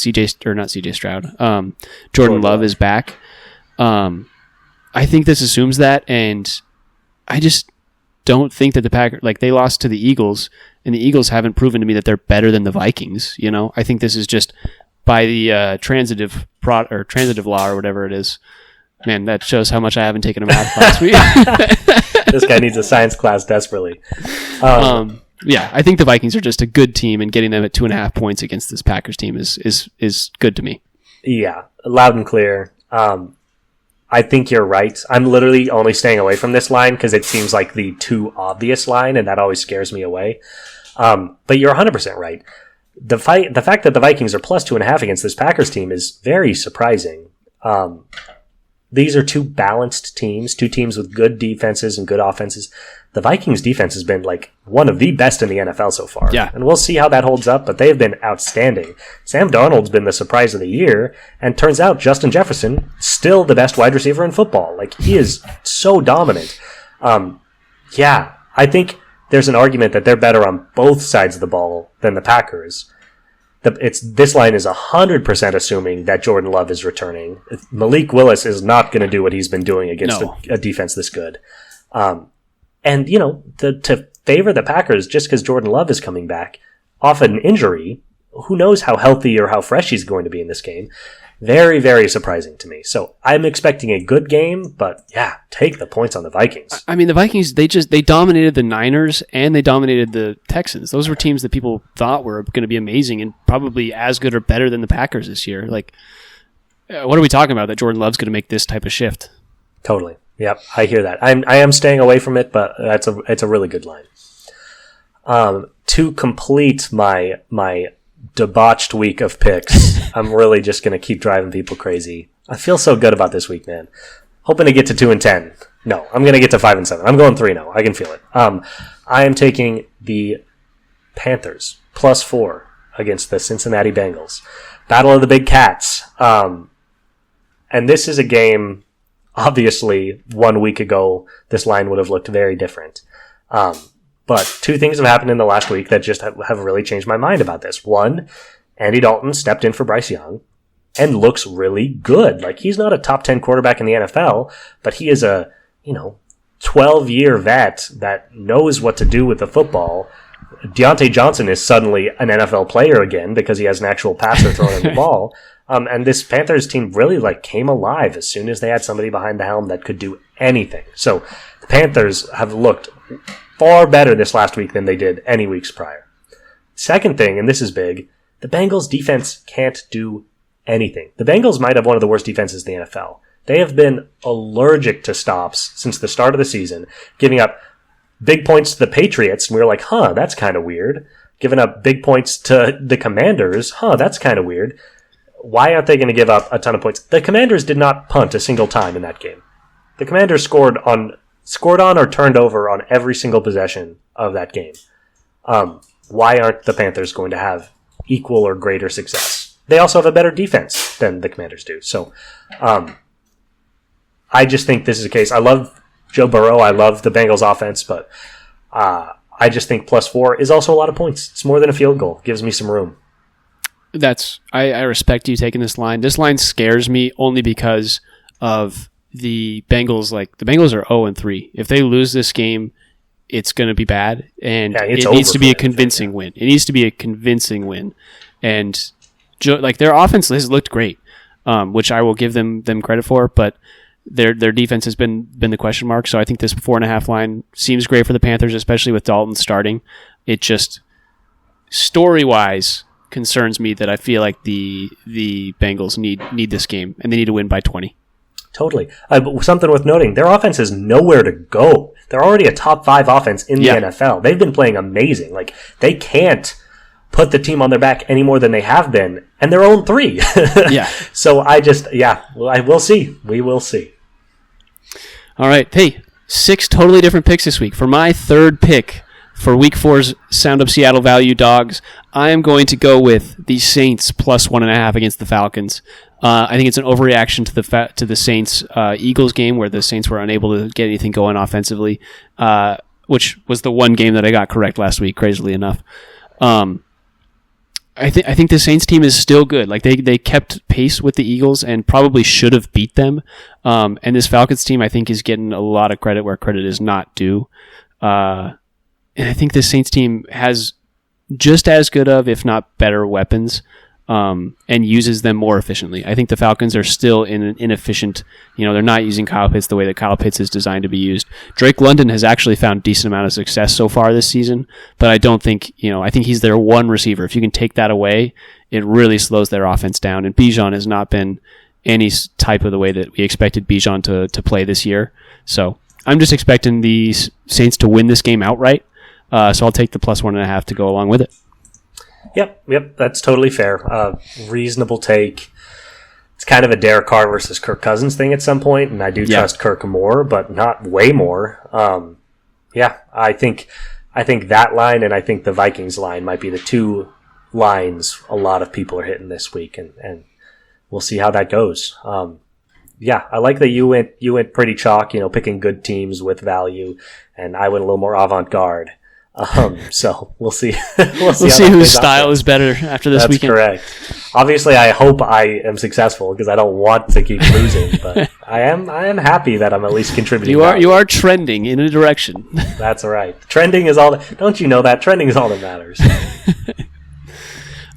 Speaker 1: Jordan Love is back. I think this assumes that, and I just don't think that the Packers, they lost to the Eagles, and the Eagles haven't proven to me that they're better than the Vikings. I think this is just by the transitive law or whatever it is. Man, that shows how much I haven't taken a math class.
Speaker 2: This guy needs a science class desperately.
Speaker 1: Yeah, I think the Vikings are just a good team, and getting them at 2.5 points against this Packers team is good to me.
Speaker 2: Yeah, loud and clear. I think you're right. I'm literally only staying away from this line because it seems like the too obvious line, and that always scares me away. But you're 100% right. The fact that the Vikings are +2.5 against this Packers team is very surprising. These are two balanced teams, two teams with good defenses and good offenses. The Vikings defense has been one of the best in the NFL so far.
Speaker 1: Yeah.
Speaker 2: And we'll see how that holds up, but they've been outstanding. Sam Darnold's been the surprise of the year, and turns out Justin Jefferson, still the best wide receiver in football. He is so dominant. Yeah, I think there's an argument that they're better on both sides of the ball than the Packers. This line is 100% assuming that Jordan Love is returning. Malik Willis is not going to do what he's been doing against a defense this good. And, to favor the Packers just because Jordan Love is coming back off an injury, who knows how healthy or how fresh he's going to be in this game. Very, very surprising to me. So I'm expecting a good game, but yeah, take the points on the Vikings.
Speaker 1: I mean, the Vikings, they dominated the Niners and they dominated the Texans. Those were teams that people thought were going to be amazing and probably as good or better than the Packers this year. What are we talking about that Jordan Love's going to make this type of shift?
Speaker 2: Totally. Yep, I hear that. I am staying away from it, but it's a really good line. To complete my debauched week of picks, I'm really just going to keep driving people crazy. I feel so good about this week, man. Hoping to get to 2-10. No, I'm going to get to 5-7. I'm going 3-0. I can feel it. I am taking the Panthers +4 against the Cincinnati Bengals. Battle of the Big Cats. And this is a game, obviously, 1 week ago, this line would have looked very different. But two things have happened in the last week that just have really changed my mind about this. One, Andy Dalton stepped in for Bryce Young and looks really good. He's not a top 10 quarterback in the NFL, but he is a, 12-year vet that knows what to do with the football. Deontay Johnson is suddenly an NFL player again because he has an actual passer throwing him the ball. And this Panthers team really came alive as soon as they had somebody behind the helm that could do anything. So the Panthers have looked far better this last week than they did any weeks prior. Second thing, and this is big, the Bengals defense can't do anything. The Bengals might have one of the worst defenses in the NFL. They have been allergic to stops since the start of the season, giving up big points to the Patriots, and we were like, that's kind of weird. Giving up big points to the Commanders, that's kind of weird. Why aren't they going to give up a ton of points? The Commanders did not punt a single time in that game. The Commanders scored on or turned over on every single possession of that game. why aren't the Panthers going to have equal or greater success? They also have a better defense than the Commanders do. So I just think this is a case. I love Joe Burrow. I love the Bengals offense, but I just think +4 is also a lot of points. It's more than a field goal. It gives me some room.
Speaker 1: I respect you taking this line. This line scares me only because of the Bengals. Like, the Bengals are 0-3. If they lose this game, it's going to be bad, and it needs to be a convincing win. It needs to be a convincing win, and their offense has looked great, which I will give them credit for, but their defense has been the question mark. So I think this 4.5 line seems great for the Panthers, especially with Dalton starting. It just, story-wise, concerns me that I feel like the Bengals need this game, and they need to win by 20.
Speaker 2: Totally. But something worth noting, their offense is nowhere to go. They're already a top 5 offense in the NFL. They've been playing amazing. Like, they can't put the team on their back any more than they have been, and they're 0-3.
Speaker 1: Yeah.
Speaker 2: So I will see. We will see.
Speaker 1: All right. Hey, 6 totally different picks this week. For my third pick for Week 4's Sound Up Seattle Value Dogs, I am going to go with the Saints +1.5 against the Falcons. I think it's an overreaction to the Saints Eagles game, where the Saints were unable to get anything going offensively, which was the one game that I got correct last week, crazily enough. I think the Saints team is still good. Like, they kept pace with the Eagles and probably should have beat them. And this Falcons team, I think, is getting a lot of credit where credit is not due. And I think the Saints team has just as good of, if not better, weapons. And uses them more efficiently. I think the Falcons are still in an inefficient, they're not using Kyle Pitts the way that Kyle Pitts is designed to be used. Drake London has actually found a decent amount of success so far this season, but I don't think, I think he's their one receiver. If you can take that away, it really slows their offense down. And Bijan has not been any type of the way that we expected Bijan to play this year. So I'm just expecting the Saints to win this game outright. So I'll take the +1.5 to go along with it.
Speaker 2: Yep, that's totally fair. Reasonable take. It's kind of a Derek Carr versus Kirk Cousins thing at some point, and I do trust Kirk more, but not way more. I think that line and I think the Vikings line might be the two lines a lot of people are hitting this week, and we'll see how that goes. I like that you went pretty chalk, picking good teams with value, and I went a little more avant-garde. So we'll see. we'll
Speaker 1: see whose style is better after this weekend.
Speaker 2: That's correct. Obviously, I hope I am successful because I don't want to keep losing, but I am happy that I'm at least contributing.
Speaker 1: You are trending in a direction.
Speaker 2: That's right. Trending is all. Don't you know that? Trending is all that matters.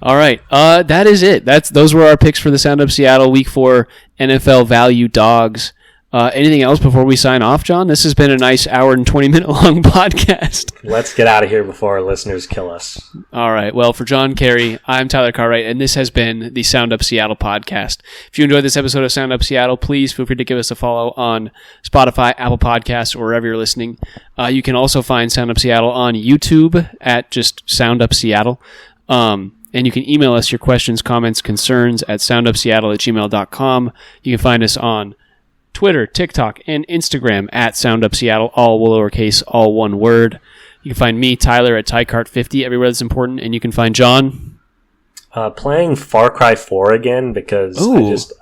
Speaker 1: All right. That is it. Those were our picks for the Sound Up Seattle Week 4 NFL Value Dogs. Anything else before we sign off, John? This has been a nice hour and 20-minute long podcast.
Speaker 2: Let's get out of here before our listeners kill us.
Speaker 1: All right. Well, for John Carey, I'm Tyler Cartwright, and this has been the Sound Up Seattle podcast. If you enjoyed this episode of Sound Up Seattle, please feel free to give us a follow on Spotify, Apple Podcasts, or wherever you're listening. You can also find Sound Up Seattle on YouTube at just Sound Up Seattle. And you can email us your questions, comments, concerns at soundupseattle@gmail.com. You can find us on Twitter, TikTok, and Instagram at SoundUpSeattle, all lowercase, all one word. You can find me, Tyler, at TyCart50 everywhere that's important, and you can find John
Speaker 2: playing Far Cry 4 again because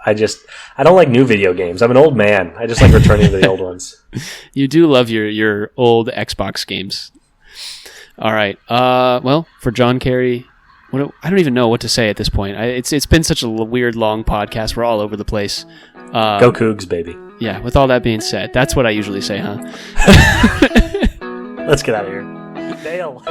Speaker 2: I don't like new video games. I'm an old man. I just like returning to the old ones.
Speaker 1: You do love your old Xbox games. All right. Well, for John Carey, I don't even know what to say at this point. It's been such a weird, long podcast. We're all over the place.
Speaker 2: Go Cougs, baby.
Speaker 1: Yeah, with all that being said, that's what I usually say, huh?
Speaker 2: Let's get out of here. Dale.